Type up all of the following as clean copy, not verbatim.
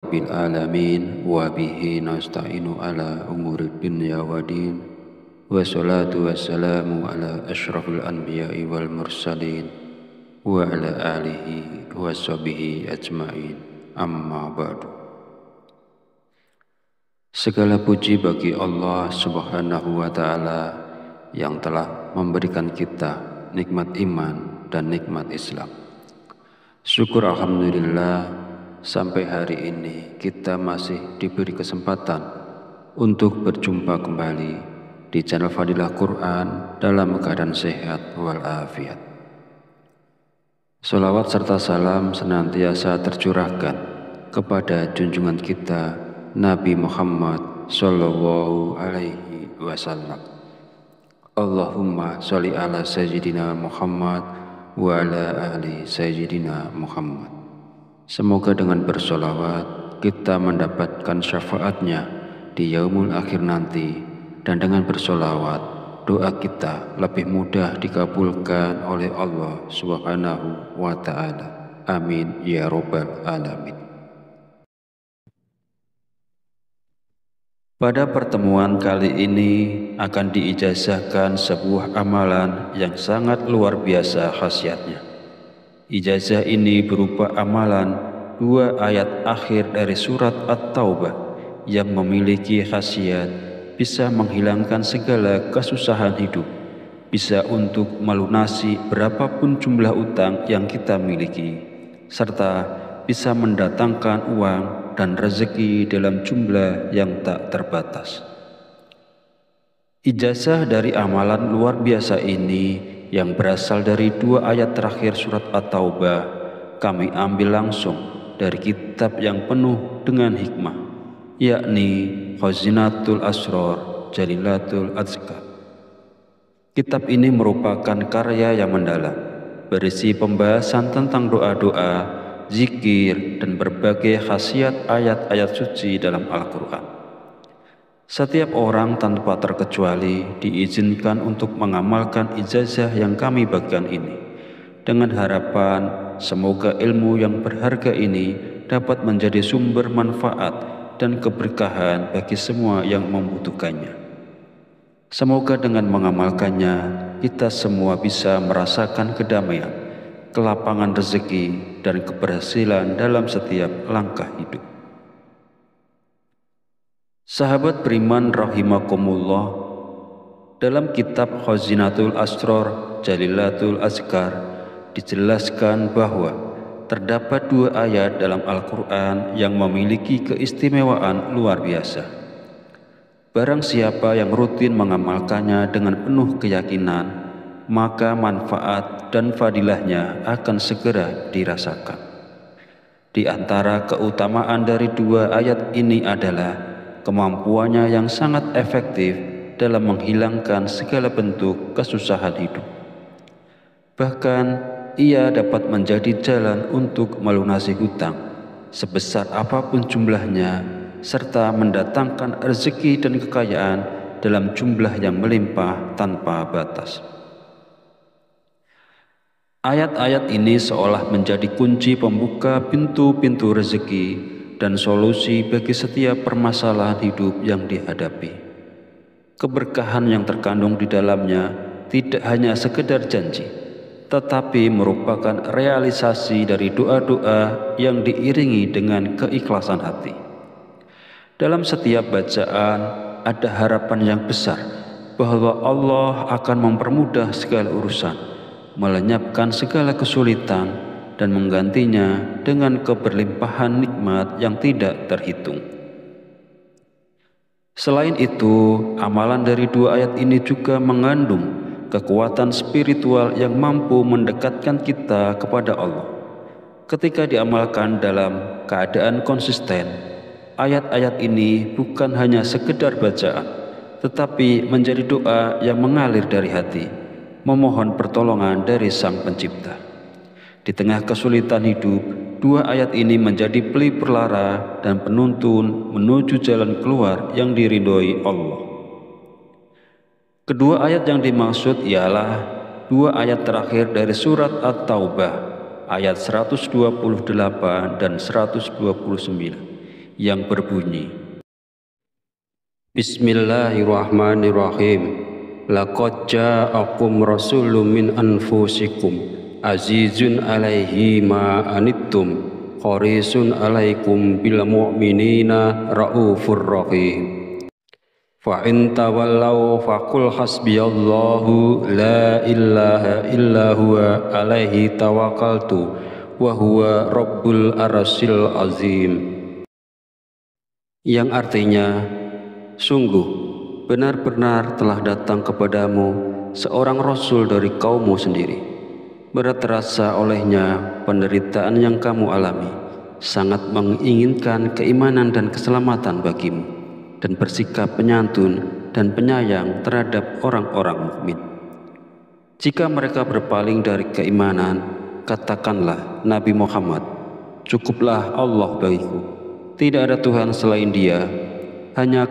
Rabbil alamin wa bihi nasta'inu ala umuri dunya wa din wa salatu wassalamu ala asyrafil anbiya'i wal mursalin wa ala alihi wa sahbihi ajma'in, amma ba'du. Segala puji bagi Allah subhanahu wa ta'ala yang telah memberikan kita nikmat iman dan nikmat Islam. Syukur alhamdulillah, sampai hari ini kita masih diberi kesempatan untuk berjumpa kembali di channel Fadilah Quran dalam keadaan sehat walafiat. Salawat serta salam senantiasa tercurahkan kepada junjungan kita Nabi Muhammad Sallallahu Alaihi Wasallam. Allahumma sholli ala Sayyidina Muhammad wa ala ali Sayyidina Muhammad. Semoga dengan bersolawat kita mendapatkan syafaatnya di yaumul akhir nanti, dan dengan bersolawat doa kita lebih mudah dikabulkan oleh Allah Subhanahu wa ta'ala. Amin ya Rabbal Alamin. Pada pertemuan kali ini akan diijazahkan sebuah amalan yang sangat luar biasa khasiatnya. Ijazah ini berupa amalan 2 ayat akhir dari surat At-Taubah yang memiliki khasiat bisa menghilangkan segala kesusahan hidup, bisa untuk melunasi berapapun jumlah utang yang kita miliki, serta bisa mendatangkan uang dan rezeki dalam jumlah yang tak terbatas. Ijazah dari amalan luar biasa ini yang berasal dari 2 ayat terakhir surat At-Taubah kami ambil langsung dari kitab yang penuh dengan hikmah, yakni Khazinatul Asrar Jalilatul Azkar. Kitab ini merupakan karya yang mendalam, berisi pembahasan tentang doa-doa, zikir, dan berbagai khasiat ayat-ayat suci dalam Al-Quran. Setiap orang tanpa terkecuali diizinkan untuk mengamalkan ijazah yang kami bagikan ini, dengan harapan semoga ilmu yang berharga ini dapat menjadi sumber manfaat dan keberkahan bagi semua yang membutuhkannya. Semoga dengan mengamalkannya kita semua bisa merasakan kedamaian, kelapangan rezeki, dan keberhasilan dalam setiap langkah hidup. Sahabat beriman rahimakumullah, dalam kitab Khazinatul Asrar Jalilatul Azkar dijelaskan bahwa terdapat 2 ayat dalam Al-Quran yang memiliki keistimewaan luar biasa. Barang siapa yang rutin mengamalkannya dengan penuh keyakinan, maka manfaat dan fadilahnya akan segera dirasakan. Di antara keutamaan dari 2 ayat ini adalah kemampuannya yang sangat efektif dalam menghilangkan segala bentuk kesusahan hidup. Bahkan ia dapat menjadi jalan untuk melunasi hutang sebesar apapun jumlahnya, serta mendatangkan rezeki dan kekayaan dalam jumlah yang melimpah tanpa batas. Ayat-ayat ini seolah menjadi kunci pembuka pintu-pintu rezeki dan solusi bagi setiap permasalahan hidup yang dihadapi. Keberkahan yang terkandung di dalamnya tidak hanya sekedar janji, tetapi merupakan realisasi dari doa-doa yang diiringi dengan keikhlasan hati. Dalam setiap bacaan ada harapan yang besar bahwa Allah akan mempermudah segala urusan, melenyapkan segala kesulitan, dan menggantinya dengan keberlimpahan nikmat yang tidak terhitung. Selain itu, amalan dari 2 ayat ini juga mengandung kekuatan spiritual yang mampu mendekatkan kita kepada Allah. Ketika diamalkan dalam keadaan konsisten, ayat-ayat ini bukan hanya sekedar bacaan, tetapi menjadi doa yang mengalir dari hati, memohon pertolongan dari Sang Pencipta. Di tengah kesulitan hidup, 2 ayat ini menjadi pelipur lara dan penuntun menuju jalan keluar yang diridhoi Allah. Kedua ayat yang dimaksud ialah 2 ayat terakhir dari surat At-Taubah, ayat 128 dan 129, yang berbunyi, Bismillahirrahmanirrahim. Laqad ja'akum rasulun min anfusikum azizun alaihi ma anittum harisun alaikum bil mu'minina raufur rahim. Fa in tawallaw faqul hasbiyallahu la ilaha illa huwa alaihi tawakkaltu wa huwa rabbul arsyil azim. Yang artinya, sungguh benar-benar telah datang kepadamu seorang rasul dari kaummu sendiri. Berat terasa olehnya penderitaan yang kamu alami, sangat menginginkan keimanan dan keselamatan bagimu, dan bersikap penyantun dan penyayang terhadap orang-orang mukmin. Jika mereka berpaling dari keimanan, katakanlah Nabi Muhammad, cukuplah Allah bagiku, tidak ada Tuhan selain Dia, hanya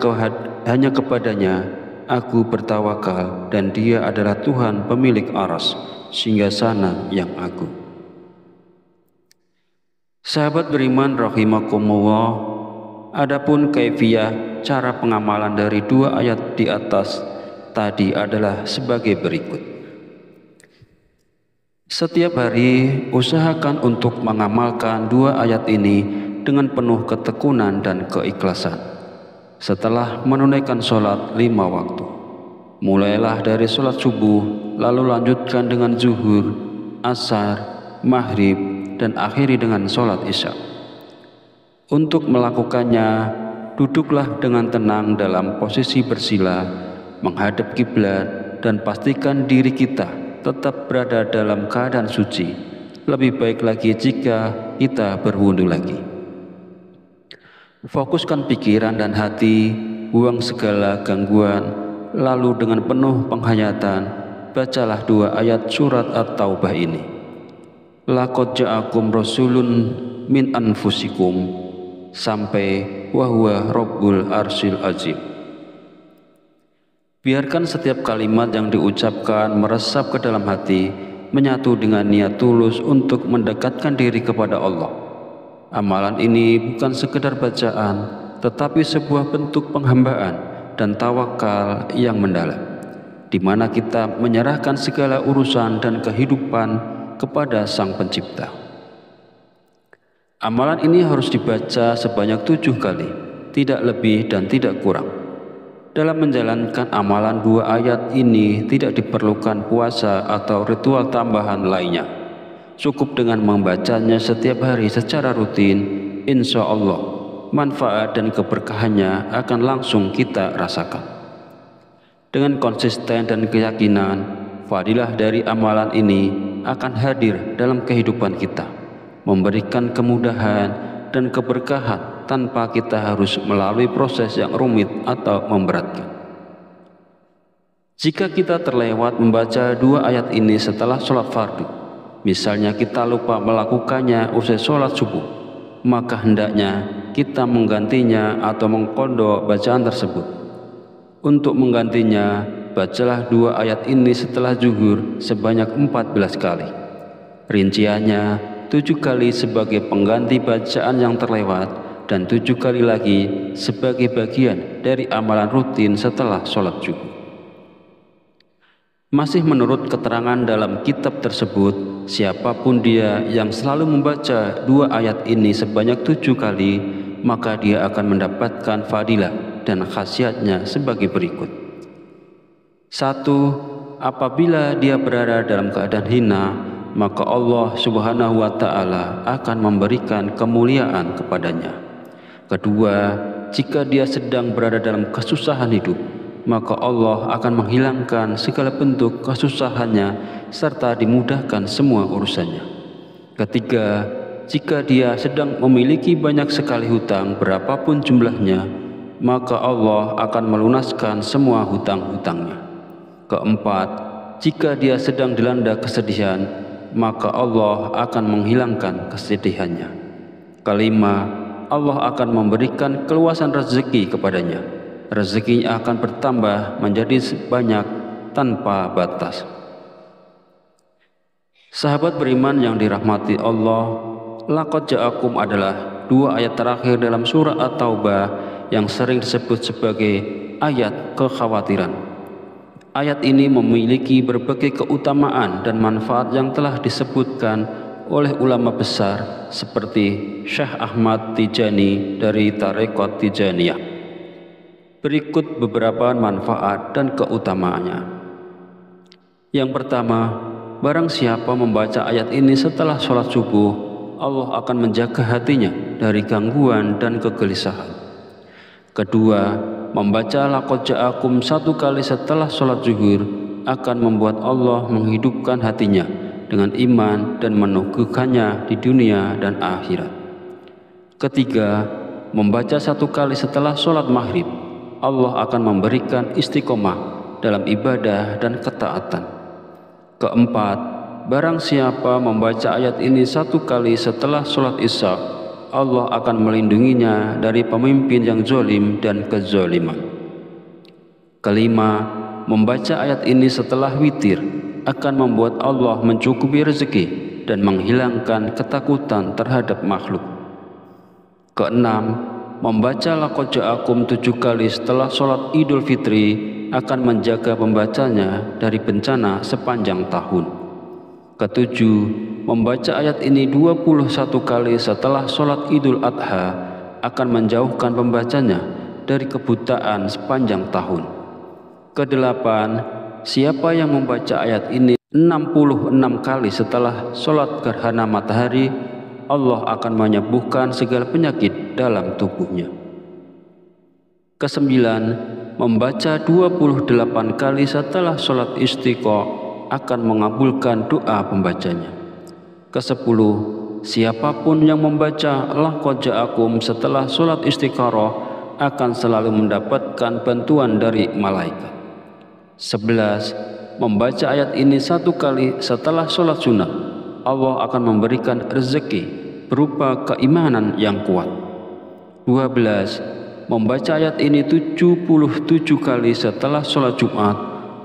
kepadanya aku bertawakal, dan Dia adalah Tuhan pemilik aras, singgasana yang agung. Sahabat beriman rahimakumullah, adapun kaifiyah cara pengamalan dari dua ayat di atas tadi adalah sebagai berikut. Setiap hari usahakan untuk mengamalkan dua ayat ini dengan penuh ketekunan dan keikhlasan. Setelah menunaikan sholat 5 waktu, mulailah dari sholat subuh, lalu lanjutkan dengan zuhur, asar, maghrib, dan akhiri dengan sholat isya. Untuk melakukannya, duduklah dengan tenang dalam posisi bersila, menghadap kiblat, dan pastikan diri kita tetap berada dalam keadaan suci. Lebih baik lagi jika kita berwudu lagi. Fokuskan pikiran dan hati, buang segala gangguan, lalu dengan penuh penghayatan, bacalah dua ayat surat At-Taubah ini. Laqad ja'akum rasulun min anfusikum sampai wa huwa rabbul arsyil azim. Biarkan setiap kalimat yang diucapkan meresap ke dalam hati, menyatu dengan niat tulus untuk mendekatkan diri kepada Allah. Amalan ini bukan sekedar bacaan, tetapi sebuah bentuk penghambaan dan tawakal yang mendalam, di mana kita menyerahkan segala urusan dan kehidupan kepada Sang Pencipta. Amalan ini harus dibaca sebanyak 7 kali, tidak lebih dan tidak kurang. Dalam menjalankan amalan dua ayat ini tidak diperlukan puasa atau ritual tambahan lainnya. Cukup dengan membacanya setiap hari secara rutin, insya Allah manfaat dan keberkahannya akan langsung kita rasakan. Dengan konsisten dan keyakinan, fadilah dari amalan ini akan hadir dalam kehidupan kita, memberikan kemudahan dan keberkahan tanpa kita harus melalui proses yang rumit atau memberatkan. Jika kita terlewat membaca dua ayat ini setelah sholat fardu, misalnya kita lupa melakukannya usai sholat subuh, maka hendaknya kita menggantinya atau mengqadha bacaan tersebut. Untuk menggantinya, bacalah dua ayat ini setelah zuhur sebanyak 14 kali. Rinciannya 7 kali sebagai pengganti bacaan yang terlewat dan 7 kali lagi sebagai bagian dari amalan rutin setelah sholat subuh. Masih menurut keterangan dalam kitab tersebut, siapapun dia yang selalu membaca dua ayat ini sebanyak 7 kali, maka dia akan mendapatkan fadilah dan khasiatnya sebagai berikut. 1. Apabila dia berada dalam keadaan hina, maka Allah Subhanahu wa Ta'ala akan memberikan kemuliaan kepadanya. 2. Jika dia sedang berada dalam kesusahan hidup, maka Allah akan menghilangkan segala bentuk kesusahannya serta dimudahkan semua urusannya. 3. Jika dia sedang memiliki banyak sekali hutang berapapun jumlahnya, maka Allah akan melunaskan semua hutang-hutangnya. 4. Jika dia sedang dilanda kesedihan, maka Allah akan menghilangkan kesedihannya. 5. Allah akan memberikan keluasan rezeki kepadanya. Rezekinya akan bertambah menjadi banyak tanpa batas. Sahabat beriman yang dirahmati Allah, laqad ja'akum adalah dua ayat terakhir dalam surah At-Taubah yang sering disebut sebagai ayat kekhawatiran. Ayat ini memiliki berbagai keutamaan dan manfaat yang telah disebutkan oleh ulama besar seperti Syekh Ahmad Tijani dari Tarekat Tijaniyah. Berikut beberapa manfaat dan keutamaannya. Yang pertama, barang siapa membaca ayat ini setelah sholat subuh, Allah akan menjaga hatinya dari gangguan dan kegelisahan. Kedua, membaca laqad ja'akum satu kali setelah sholat zuhur akan membuat Allah menghidupkan hatinya dengan iman dan meneguhkannya di dunia dan akhirat. Ketiga, membaca satu kali setelah sholat maghrib, Allah akan memberikan istiqomah dalam ibadah dan ketaatan. Keempat, barang siapa membaca ayat ini satu kali setelah sholat isya, Allah akan melindunginya dari pemimpin yang zalim dan kezaliman. Kelima, membaca ayat ini setelah witir akan membuat Allah mencukupi rezeki dan menghilangkan ketakutan terhadap makhluk. Keenam, membaca laqad ja'akum 7 kali setelah sholat Idul Fitri akan menjaga pembacanya dari bencana sepanjang tahun. Ketujuh, membaca ayat ini 21 kali setelah sholat Idul Adha akan menjauhkan pembacanya dari kebutaan sepanjang tahun. Kedelapan, siapa yang membaca ayat ini 66 kali setelah sholat gerhana matahari, Allah akan menyembuhkan segala penyakit dalam tubuhnya. Kesembilan, membaca 28 kali setelah sholat istiqa akan mengabulkan doa pembacanya. Kesepuluh, siapapun yang membaca laqad ja'akum setelah sholat istikharah akan selalu mendapatkan bantuan dari malaikat. 11, membaca ayat ini satu kali setelah sholat sunnah, Allah akan memberikan rezeki berupa keimanan yang kuat. 12, membaca ayat ini 77 kali setelah sholat Jumat,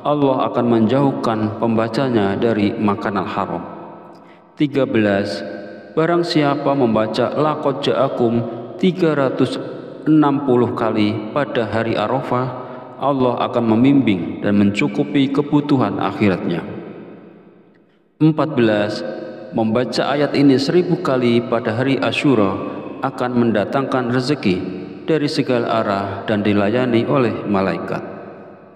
Allah akan menjauhkan pembacanya dari makanan haram. 13, barang siapa membaca laqad ja'akum 360 kali pada hari Arafah, Allah akan membimbing dan mencukupi kebutuhan akhiratnya. 14, membaca ayat ini 1000 kali pada hari Asyura akan mendatangkan rezeki dari segala arah dan dilayani oleh malaikat.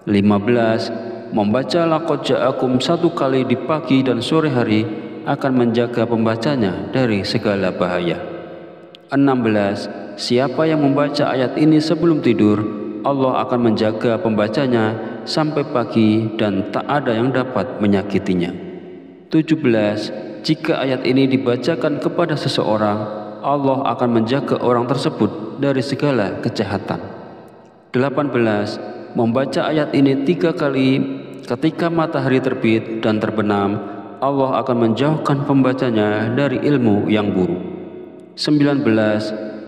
15, membaca laqad ja'akum satu kali di pagi dan sore hari akan menjaga pembacanya dari segala bahaya. 16, siapa yang membaca ayat ini sebelum tidur, Allah akan menjaga pembacanya sampai pagi dan tak ada yang dapat menyakitinya. 17, jika ayat ini dibacakan kepada seseorang, Allah akan menjaga orang tersebut dari segala kejahatan. 18, membaca ayat ini 3 kali ketika matahari terbit dan terbenam, Allah akan menjauhkan pembacanya dari ilmu yang buruk. 19,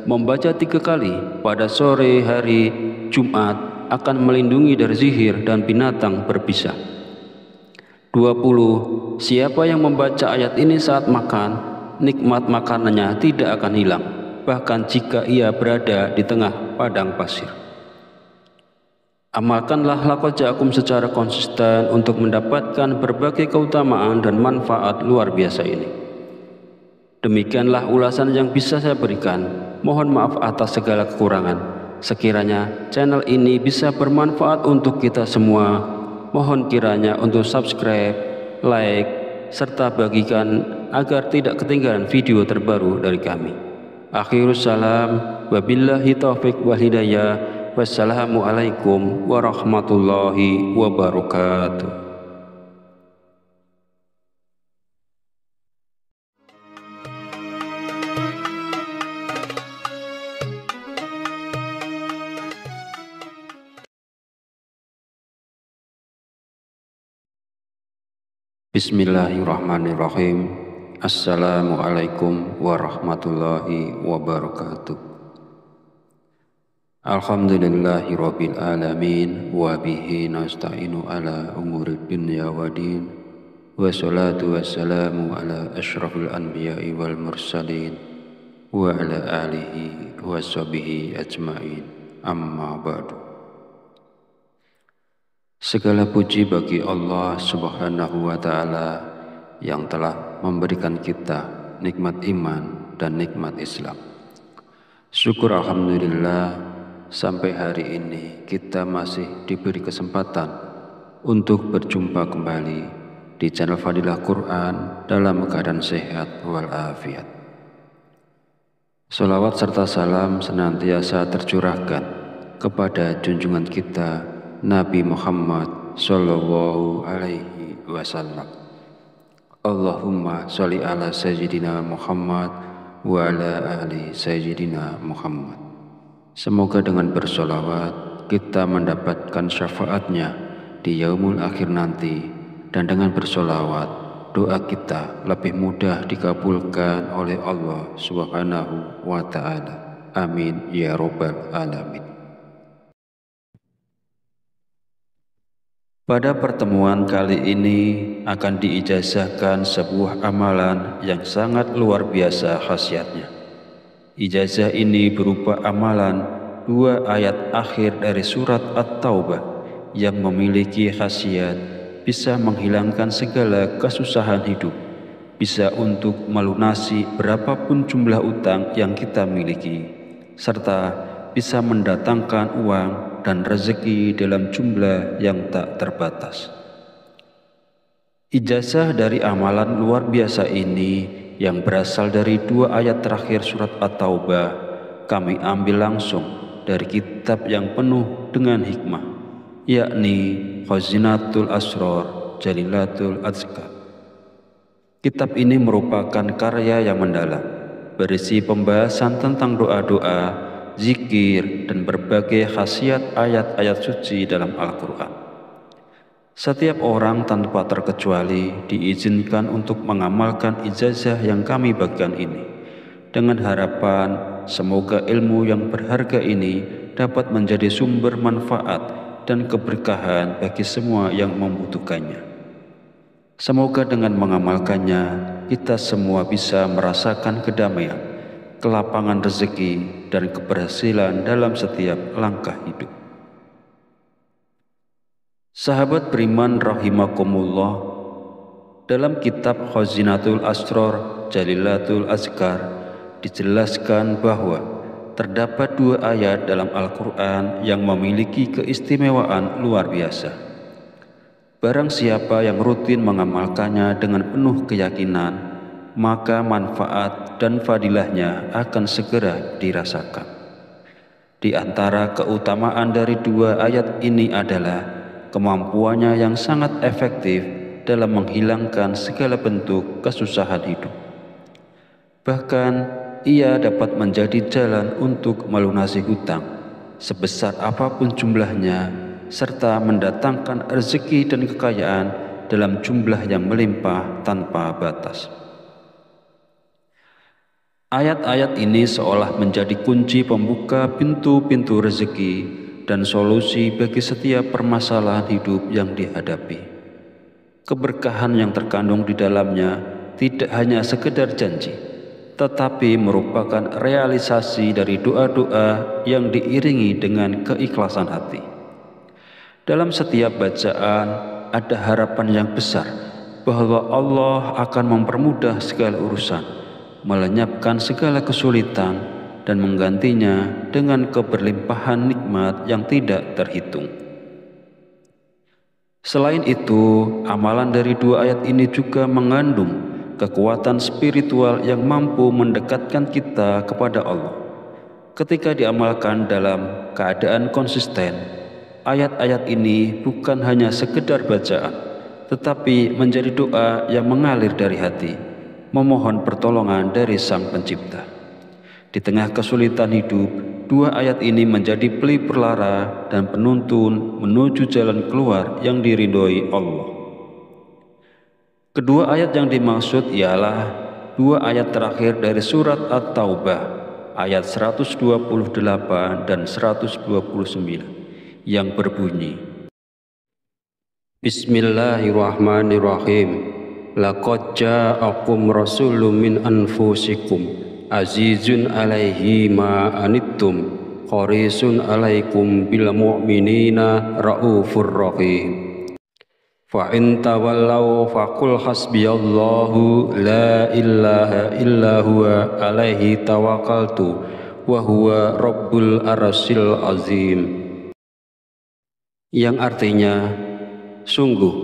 membaca 3 kali pada sore hari Jumat akan melindungi dari sihir dan binatang berbisa. 20, siapa yang membaca ayat ini saat makan, nikmat makanannya tidak akan hilang, bahkan jika ia berada di tengah padang pasir. Amalkanlah laqad ja'akum secara konsisten untuk mendapatkan berbagai keutamaan dan manfaat luar biasa ini. Demikianlah ulasan yang bisa saya berikan. Mohon maaf atas segala kekurangan. Sekiranya channel ini bisa bermanfaat untuk kita semua, mohon kiranya untuk subscribe, like, serta bagikan agar tidak ketinggalan video terbaru dari kami. Akhirus salam, wabillahi taufiq wal hidayah. Wassalamualaikum warahmatullahi wabarakatuh. Bismillahirrahmanirrahim. Assalamualaikum warahmatullahi wabarakatuh. Alhamdulillahi rabbil alamin wa bihi nasta'inu ala umuri dunya wa din wa salatu wassalamu ala asyrafil anbiya'i wal mursalin wa ala alihi wa sahbihi ajmain, amma ba'du. Segala puji bagi Allah Subhanahu wa Ta'ala yang telah memberikan kita nikmat iman dan nikmat Islam. Syukur alhamdulillah, sampai hari ini kita masih diberi kesempatan untuk berjumpa kembali di channel Fadilah Quran dalam keadaan sehat walafiat. Salawat serta salam senantiasa tercurahkan kepada junjungan kita Nabi Muhammad Sallallahu Alaihi Wasallam. Allahumma sholli ala Sayyidina Muhammad wa ala ali Sayyidina Muhammad. Semoga dengan bersolawat kita mendapatkan syafaatnya di yaumul akhir nanti, dan dengan bersolawat doa kita lebih mudah dikabulkan oleh Allah Subhanahu wa Ta'ala. Amin ya Rabbal Alamin. Pada pertemuan kali ini akan diijazahkan sebuah amalan yang sangat luar biasa khasiatnya. Ijazah ini berupa amalan 2 ayat akhir dari surat At-Taubah yang memiliki khasiat bisa menghilangkan segala kesusahan hidup, bisa untuk melunasi berapapun jumlah utang yang kita miliki, serta bisa mendatangkan uang dan rezeki dalam jumlah yang tak terbatas. Ijazah dari amalan luar biasa ini yang berasal dari 2 ayat terakhir surat At-Taubah kami ambil langsung dari kitab yang penuh dengan hikmah, yakni Khazinatul Asrar Jalilatul Azkar. Kitab ini merupakan karya yang mendalam, berisi pembahasan tentang doa-doa, zikir, dan berbagai khasiat ayat-ayat suci dalam Al-Quran. Setiap orang tanpa terkecuali diizinkan untuk mengamalkan ijazah yang kami bagikan ini, dengan harapan semoga ilmu yang berharga ini dapat menjadi sumber manfaat dan keberkahan bagi semua yang membutuhkannya. Semoga dengan mengamalkannya, kita semua bisa merasakan kedamaian, kelapangan rezeki, dan keberhasilan dalam setiap langkah hidup. Sahabat beriman rahimakumullah, dalam kitab Khazinatul Asrar Jalilatul Azkar dijelaskan bahwa terdapat 2 ayat dalam Al-Quran yang memiliki keistimewaan luar biasa. Barang siapa yang rutin mengamalkannya dengan penuh keyakinan, maka manfaat dan fadilahnya akan segera dirasakan. Di antara keutamaan dari 2 ayat ini adalah kemampuannya yang sangat efektif dalam menghilangkan segala bentuk kesusahan hidup. Bahkan ia dapat menjadi jalan untuk melunasi hutang sebesar apapun jumlahnya, serta mendatangkan rezeki dan kekayaan dalam jumlah yang melimpah tanpa batas. Ayat-ayat ini seolah menjadi kunci pembuka pintu-pintu rezeki dan solusi bagi setiap permasalahan hidup yang dihadapi. Keberkahan yang terkandung di dalamnya tidak hanya sekedar janji, tetapi merupakan realisasi dari doa-doa yang diiringi dengan keikhlasan hati. Dalam setiap bacaan ada harapan yang besar bahwa Allah akan mempermudah segala urusan, melenyapkan segala kesulitan, dan menggantinya dengan keberlimpahan nikmat yang tidak terhitung. Selain itu, amalan dari 2 ayat ini juga mengandung kekuatan spiritual yang mampu mendekatkan kita kepada Allah. Ketika diamalkan dalam keadaan konsisten, ayat-ayat ini bukan hanya sekedar bacaan, tetapi menjadi doa yang mengalir dari hati, memohon pertolongan dari Sang Pencipta. Di tengah kesulitan hidup, 2 ayat ini menjadi pelipur lara dan penuntun menuju jalan keluar yang diridhoi Allah. Kedua ayat yang dimaksud ialah 2 ayat terakhir dari surat At-Taubah, ayat 128 dan 129, yang berbunyi, Bismillahirrahmanirrahim. Laqad ja'akum rasulun min anfusikum azizun alaihi ma anittum harisun alaikum bil mu'minina raufur rahim. Fa in tawallaw faqul hasbiyallahu la ilaha illa huwa alaihi tawakkaltu wa huwa rabbul arsyil azim. Yang artinya, sungguh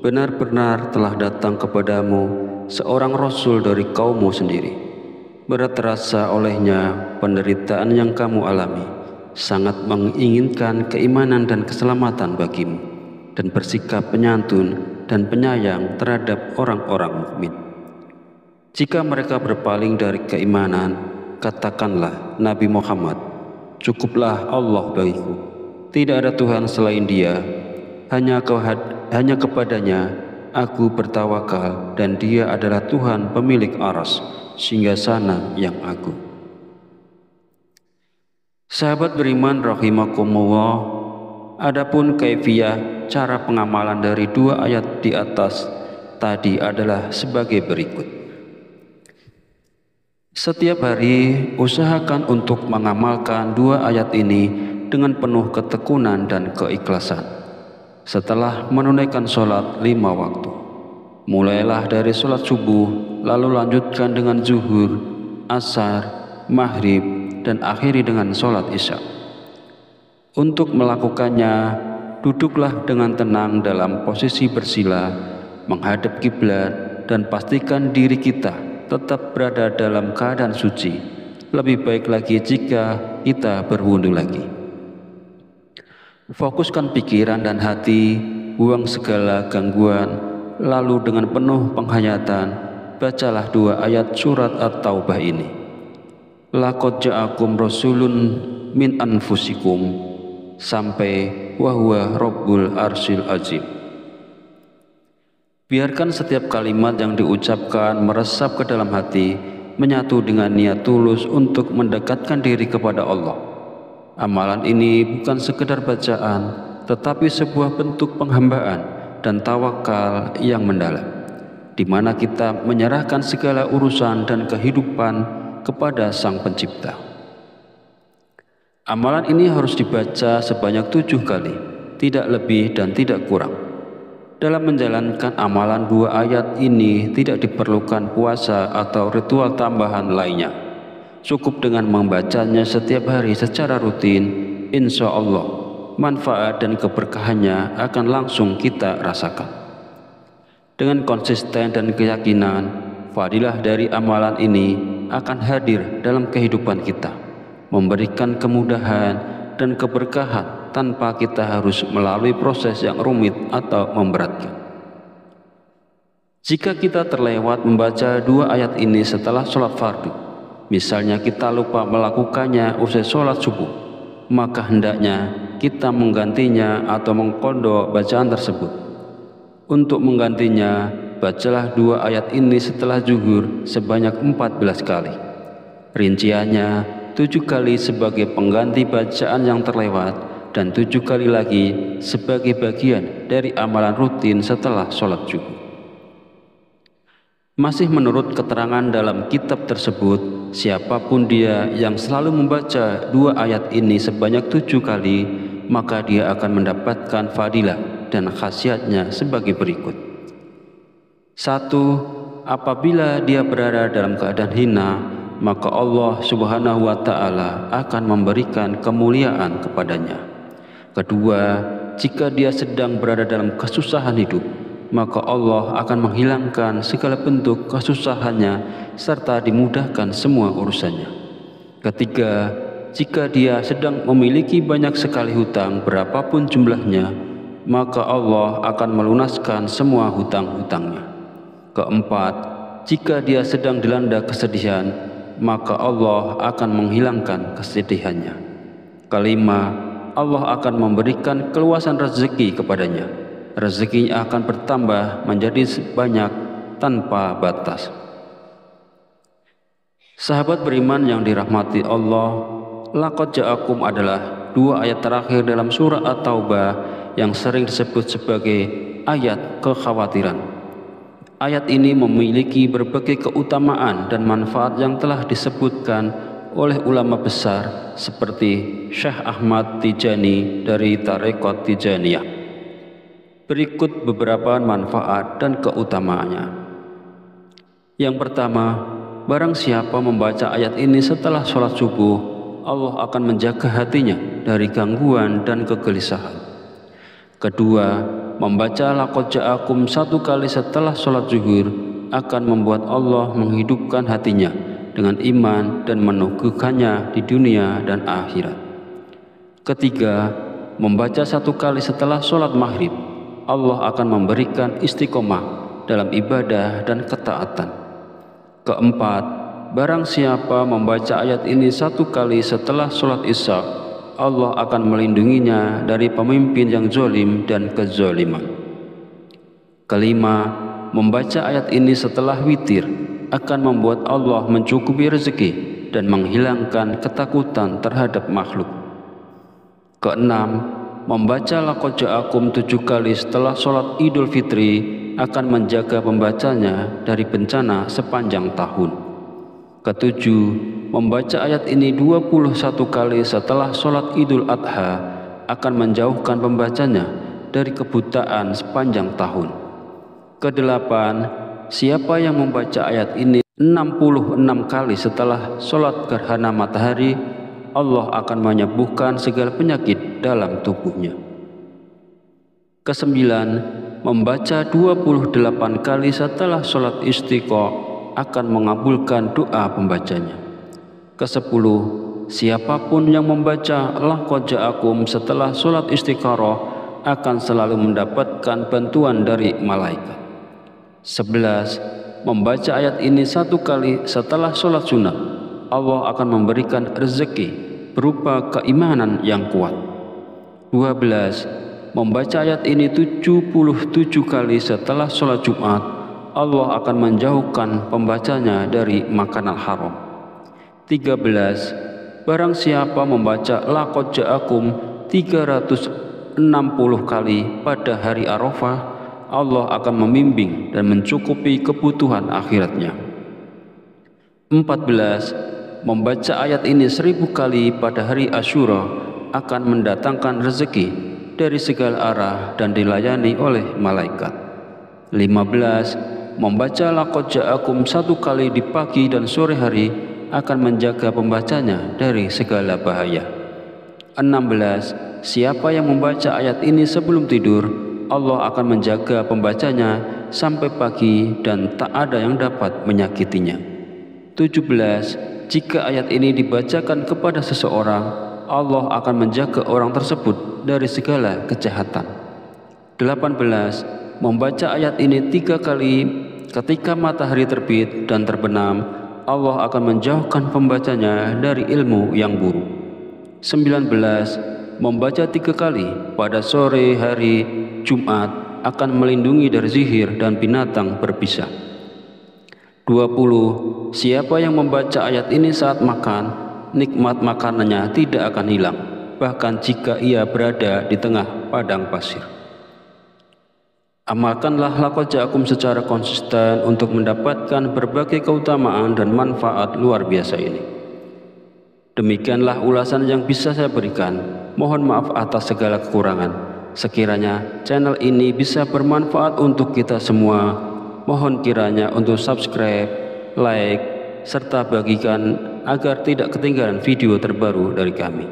benar-benar telah datang kepadamu seorang rasul dari kaummu sendiri. Berat terasa olehnya penderitaan yang kamu alami, sangat menginginkan keimanan dan keselamatan bagimu, dan bersikap penyantun dan penyayang terhadap orang-orang mukmin. Jika mereka berpaling dari keimanan, katakanlah Nabi Muhammad, cukuplah Allah bagiku, tidak ada Tuhan selain Dia, hanya kepadanya aku bertawakal, dan Dia adalah Tuhan pemilik aras, singgasana yang agung. Sahabat beriman rahimakumullah, adapun kaifiyah cara pengamalan dari dua ayat di atas tadi adalah sebagai berikut. Setiap hari usahakan untuk mengamalkan dua ayat ini dengan penuh ketekunan dan keikhlasan. Setelah menunaikan sholat 5 waktu, mulailah dari sholat subuh, lalu lanjutkan dengan zuhur, asar, maghrib, dan akhiri dengan sholat isya. Untuk melakukannya, duduklah dengan tenang dalam posisi bersila, menghadap kiblat, dan pastikan diri kita tetap berada dalam keadaan suci. Lebih baik lagi jika kita berwudu lagi. Fokuskan pikiran dan hati, buang segala gangguan, lalu dengan penuh penghayatan, bacalah 2 ayat surat At-Taubah ini. Laqad ja'akum rasulun min anfusikum sampai wa huwa rabbul arsyil azim. Biarkan setiap kalimat yang diucapkan meresap ke dalam hati, menyatu dengan niat tulus untuk mendekatkan diri kepada Allah. Amalan ini bukan sekedar bacaan, tetapi sebuah bentuk penghambaan dan tawakal yang mendalam, di mana kita menyerahkan segala urusan dan kehidupan kepada Sang Pencipta. Amalan ini harus dibaca sebanyak 7 kali, tidak lebih dan tidak kurang. Dalam menjalankan amalan 2 ayat ini tidak diperlukan puasa atau ritual tambahan lainnya. Cukup dengan membacanya setiap hari secara rutin, insya Allah manfaat dan keberkahannya akan langsung kita rasakan. Dengan konsisten dan keyakinan, fadilah dari amalan ini akan hadir dalam kehidupan kita, memberikan kemudahan dan keberkahan tanpa kita harus melalui proses yang rumit atau memberatkan. Jika kita terlewat membaca 2 ayat ini setelah sholat fardu, misalnya kita lupa melakukannya usai sholat subuh, maka hendaknya kita menggantinya atau mengqadha bacaan tersebut. Untuk menggantinya, bacalah 2 ayat ini setelah zuhur sebanyak 14 kali. Rinciannya, 7 kali sebagai pengganti bacaan yang terlewat dan 7 kali lagi sebagai bagian dari amalan rutin setelah sholat zuhur. Masih menurut keterangan dalam kitab tersebut, siapapun dia yang selalu membaca 2 ayat ini sebanyak 7 kali, maka dia akan mendapatkan fadilah dan khasiatnya sebagai berikut. 1. Apabila dia berada dalam keadaan hina, maka Allah Subhanahu wa Ta'ala akan memberikan kemuliaan kepadanya. 2. Jika dia sedang berada dalam kesusahan hidup, maka Allah akan menghilangkan segala bentuk kesusahannya serta dimudahkan semua urusannya. 3. Jika dia sedang memiliki banyak sekali hutang berapapun jumlahnya, maka Allah akan melunaskan semua hutang-hutangnya. 4. Jika dia sedang dilanda kesedihan, maka Allah akan menghilangkan kesedihannya. 5. Allah akan memberikan keluasan rezeki kepadanya. Rezekinya akan bertambah menjadi banyak tanpa batas. Sahabat beriman yang dirahmati Allah, laqad ja'akum adalah 2 ayat terakhir dalam surah At-Taubah yang sering disebut sebagai ayat kekhawatiran. Ayat ini memiliki berbagai keutamaan dan manfaat yang telah disebutkan oleh ulama besar seperti Syekh Ahmad Tijani dari Tarekat Tijaniyah. Berikut beberapa manfaat dan keutamaannya. Yang pertama, barang siapa membaca ayat ini setelah sholat subuh, Allah akan menjaga hatinya dari gangguan dan kegelisahan. Kedua, membaca laqad ja'akum 1 kali setelah sholat zuhur akan membuat Allah menghidupkan hatinya dengan iman dan meneguhkannya di dunia dan akhirat. Ketiga, membaca 1 kali setelah sholat maghrib, Allah akan memberikan istiqomah dalam ibadah dan ketaatan. Keempat, barang siapa membaca ayat ini 1 kali setelah sholat isya, Allah akan melindunginya dari pemimpin yang zalim dan kezaliman. Kelima, membaca ayat ini setelah witir akan membuat Allah mencukupi rezeki dan menghilangkan ketakutan terhadap makhluk. Keenam, membaca laqad ja'akum 7 kali setelah sholat Idul Fitri akan menjaga pembacanya dari bencana sepanjang tahun. Ketujuh, membaca ayat ini 21 kali setelah sholat Idul Adha akan menjauhkan pembacanya dari kebutaan sepanjang tahun. Kedelapan, siapa yang membaca ayat ini 66 kali setelah sholat gerhana matahari, Allah akan menyembuhkan segala penyakit dalam tubuhnya. Kesembilan, membaca 28 kali setelah sholat istiqo akan mengabulkan doa pembacanya. Kesepuluh, siapapun yang membaca laqad ja'akum setelah sholat istikharah akan selalu mendapatkan bantuan dari malaikat. 11, membaca ayat ini 1 kali setelah sholat sunnah, Allah akan memberikan rezeki berupa keimanan yang kuat. 12, membaca ayat ini 77 kali setelah sholat Jumat, Allah akan menjauhkan pembacanya dari makanan haram. 13, barang siapa membaca laqad ja'akum 360 kali pada hari Arafah, Allah akan membimbing dan mencukupi kebutuhan akhiratnya. 14, membaca ayat ini 1000 kali pada hari Asyura akan mendatangkan rezeki dari segala arah dan dilayani oleh malaikat. 15, membaca laqad ja'akum 1 kali di pagi dan sore hari akan menjaga pembacanya dari segala bahaya. 16, siapa yang membaca ayat ini sebelum tidur, Allah akan menjaga pembacanya sampai pagi dan tak ada yang dapat menyakitinya. 17, jika ayat ini dibacakan kepada seseorang, Allah akan menjaga orang tersebut dari segala kejahatan. 18, membaca ayat ini 3 kali ketika matahari terbit dan terbenam, Allah akan menjauhkan pembacanya dari ilmu yang buruk. 19, membaca 3 kali pada sore hari Jumat akan melindungi dari sihir dan binatang berbisa. 20, siapa yang membaca ayat ini saat makan, nikmat makanannya tidak akan hilang, bahkan jika ia berada di tengah padang pasir. Amalkanlah laqad ja'akum secara konsisten untuk mendapatkan berbagai keutamaan dan manfaat luar biasa ini. Demikianlah ulasan yang bisa saya berikan. Mohon maaf atas segala kekurangan. Sekiranya channel ini bisa bermanfaat untuk kita semua, mohon kiranya untuk subscribe, like, serta bagikan agar tidak ketinggalan video terbaru dari kami.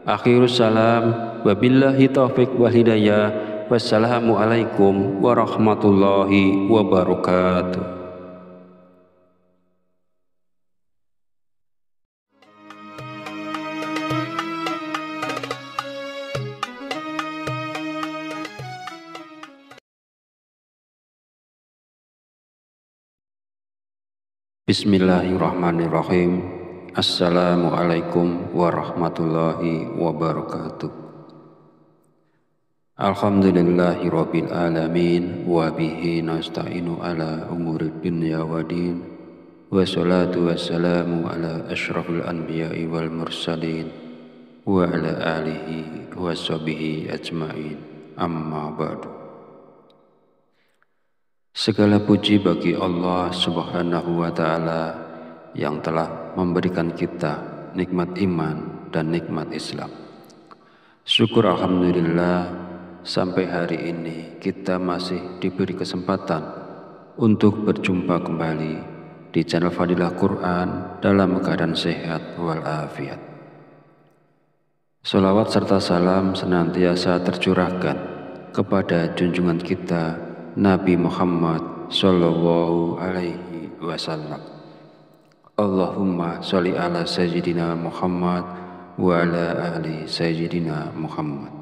Akhirus salam, wabillahi taufiq wal hidayah. Wassalamualaikum warahmatullahi wabarakatuh. Bismillahirrahmanirrahim. Assalamualaikum warahmatullahi wabarakatuh. Alhamdulillahi rabbil alamin wa bihi nasta'inu ala umuri dunya wa din, wassalatu wassalamu ala asyrafil anbiya'i wal mursalin wa ala alihi wa sahbihi ajma'in, amma ba'du. Segala puji bagi Allah Subhanahu wa Ta'ala yang telah memberikan kita nikmat iman dan nikmat Islam. Syukur alhamdulillah, sampai hari ini kita masih diberi kesempatan untuk berjumpa kembali di channel Fadilah Quran dalam keadaan sehat walafiat. Salawat serta salam senantiasa tercurahkan kepada junjungan kita Nabi Muhammad sallallahu alaihi wasallam. Allahumma sholli ala sayyidina Muhammad wa ala ali sayyidina Muhammad.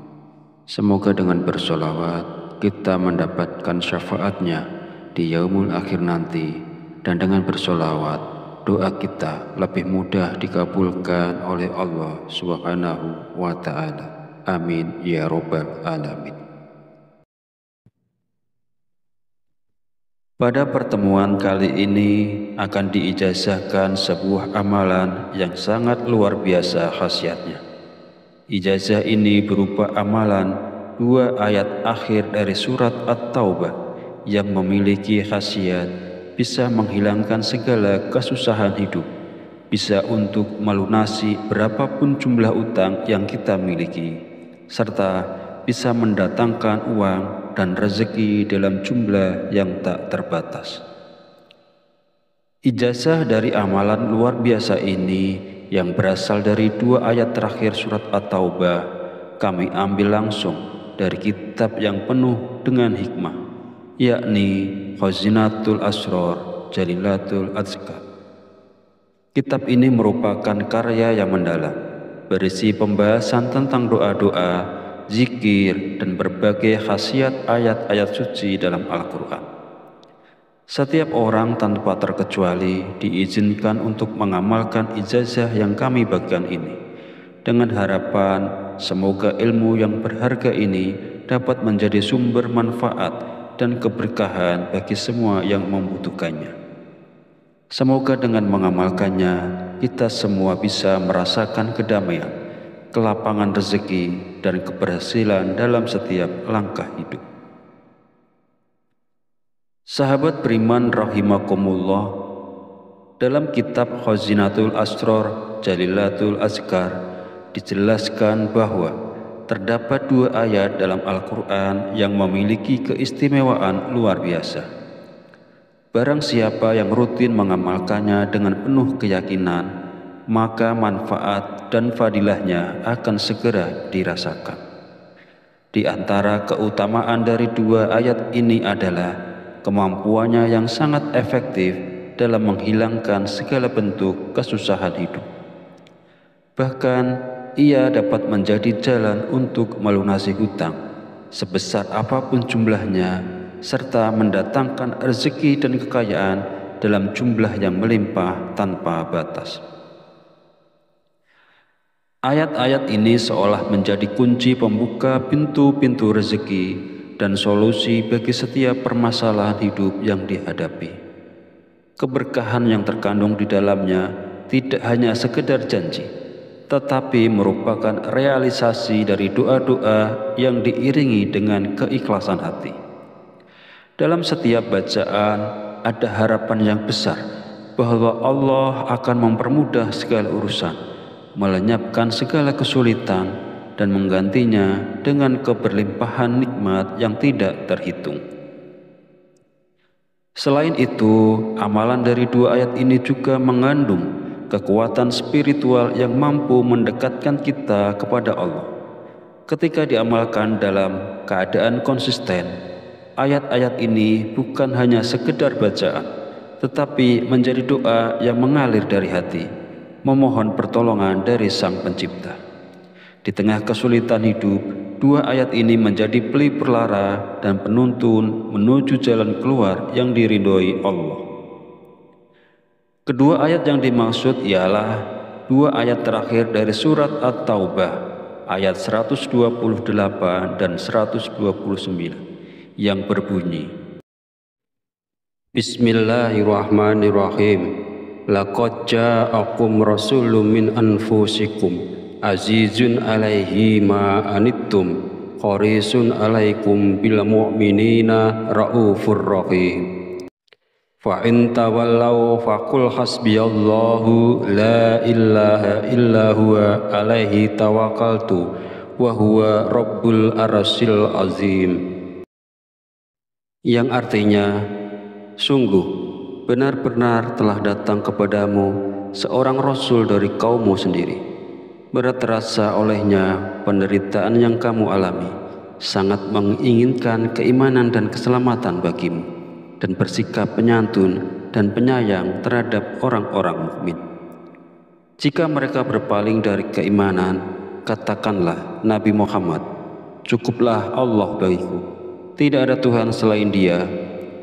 Semoga dengan bersolawat kita mendapatkan syafaatnya di yaumul akhir nanti, dan dengan bersolawat doa kita lebih mudah dikabulkan oleh Allah Subhanahu wa Ta'ala. Amin ya rabbal alamin. Pada pertemuan kali ini akan diijazahkan sebuah amalan yang sangat luar biasa khasiatnya. Ijazah ini berupa amalan 2 ayat akhir dari surat At-Taubah yang memiliki khasiat bisa menghilangkan segala kesusahan hidup, bisa untuk melunasi berapapun jumlah utang yang kita miliki, serta bisa mendatangkan uang dan rezeki dalam jumlah yang tak terbatas. Ijazah dari amalan luar biasa ini yang berasal dari 2 ayat terakhir surat At-Taubah kami ambil langsung dari kitab yang penuh dengan hikmah, yakni Khazinatul Asrar Jalilatul Azkar. Kitab ini merupakan karya yang mendalam, berisi pembahasan tentang doa-doa, zikir, dan berbagai khasiat ayat-ayat suci dalam Al-Quran. Setiap orang tanpa terkecuali diizinkan untuk mengamalkan ijazah yang kami bagikan ini, dengan harapan semoga ilmu yang berharga ini dapat menjadi sumber manfaat dan keberkahan bagi semua yang membutuhkannya. Semoga dengan mengamalkannya kita semua bisa merasakan kedamaian, kelapangan rezeki, dan keberhasilan dalam setiap langkah hidup. Sahabat beriman rahimakumullah, dalam kitab Khazinatul Asrar Jalilatul Azkar dijelaskan bahwa terdapat 2 ayat dalam Al-Quran yang memiliki keistimewaan luar biasa. Barang siapa yang rutin mengamalkannya dengan penuh keyakinan, maka manfaat dan fadilahnya akan segera dirasakan. Di antara keutamaan dari 2 ayat ini adalah kemampuannya yang sangat efektif dalam menghilangkan segala bentuk kesusahan hidup. Bahkan ia dapat menjadi jalan untuk melunasi hutang sebesar apapun jumlahnya, serta mendatangkan rezeki dan kekayaan dalam jumlah yang melimpah tanpa batas. Ayat-ayat ini seolah menjadi kunci pembuka pintu-pintu rezeki dan solusi bagi setiap permasalahan hidup yang dihadapi. Keberkahan yang terkandung di dalamnya tidak hanya sekedar janji, tetapi merupakan realisasi dari doa-doa yang diiringi dengan keikhlasan hati. Dalam setiap bacaan ada harapan yang besar bahwa Allah akan mempermudah segala urusan, melenyapkan segala kesulitan, dan menggantinya dengan keberlimpahan nikmat yang tidak terhitung. Selain itu, amalan dari 2 ayat ini juga mengandung kekuatan spiritual yang mampu mendekatkan kita kepada Allah. Ketika diamalkan dalam keadaan konsisten, ayat-ayat ini bukan hanya sekedar bacaan, tetapi menjadi doa yang mengalir dari hati, memohon pertolongan dari Sang Pencipta. Di tengah kesulitan hidup, 2 ayat ini menjadi pelipur lara dan penuntun menuju jalan keluar yang diridhoi Allah. Kedua ayat yang dimaksud ialah 2 ayat terakhir dari surat At-Taubah, ayat 128 dan 129, yang berbunyi, Bismillahirrahmanirrahim. Laqad ja'akum rasulun min anfusikum azizun alaihi ma anittum harisun 'alaikum bil mu'minina raufur rahim. Fa in tawallaw faqul hasbiyallahu la ilaha illa huwa alaihi tawakkaltu wa huwa rabbul arsyil azim. Yang artinya, sungguh benar-benar telah datang kepadamu seorang rasul dari kaummu sendiri. Berat terasa olehnya penderitaan yang kamu alami, sangat menginginkan keimanan dan keselamatan bagimu, dan bersikap penyantun dan penyayang terhadap orang-orang mukmin. Jika mereka berpaling dari keimanan, katakanlah Nabi Muhammad, cukuplah Allah bagiku, tidak ada Tuhan selain Dia,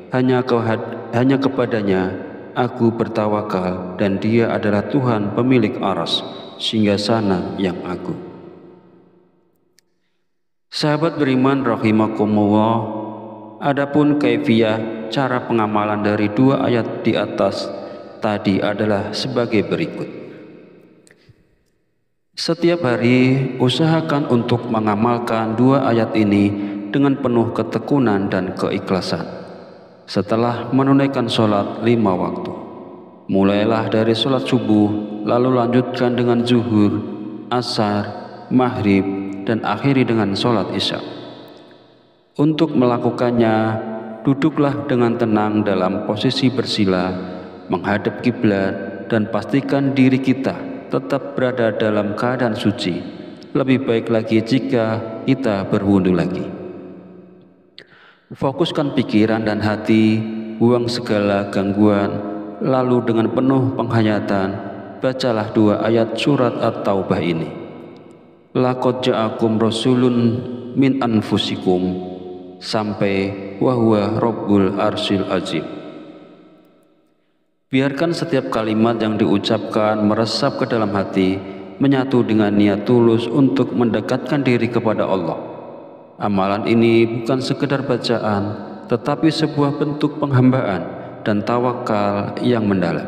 hanya kepadanya aku bertawakal, dan Dia adalah Tuhan pemilik aras, singgasana yang agung. Sahabat beriman rahimakumullah, adapun kaifiyah cara pengamalan dari dua ayat di atas tadi adalah sebagai berikut. Setiap hari usahakan untuk mengamalkan dua ayat ini dengan penuh ketekunan dan keikhlasan. Setelah menunaikan sholat 5 waktu, mulailah dari sholat subuh, lalu lanjutkan dengan zuhur, asar, maghrib, dan akhiri dengan sholat isya. Untuk melakukannya, duduklah dengan tenang dalam posisi bersila, menghadap kiblat, dan pastikan diri kita tetap berada dalam keadaan suci. Lebih baik lagi jika kita berwudu lagi. Fokuskan pikiran dan hati, buang segala gangguan, lalu dengan penuh penghayatan, bacalah dua ayat surat At-Taubah ini. Laqad ja'akum rasulun min anfusikum, sampai wa huwa rabbul arsyil azim. Biarkan setiap kalimat yang diucapkan meresap ke dalam hati, menyatu dengan niat tulus untuk mendekatkan diri kepada Allah. Amalan ini bukan sekedar bacaan, tetapi sebuah bentuk penghambaan dan tawakal yang mendalam,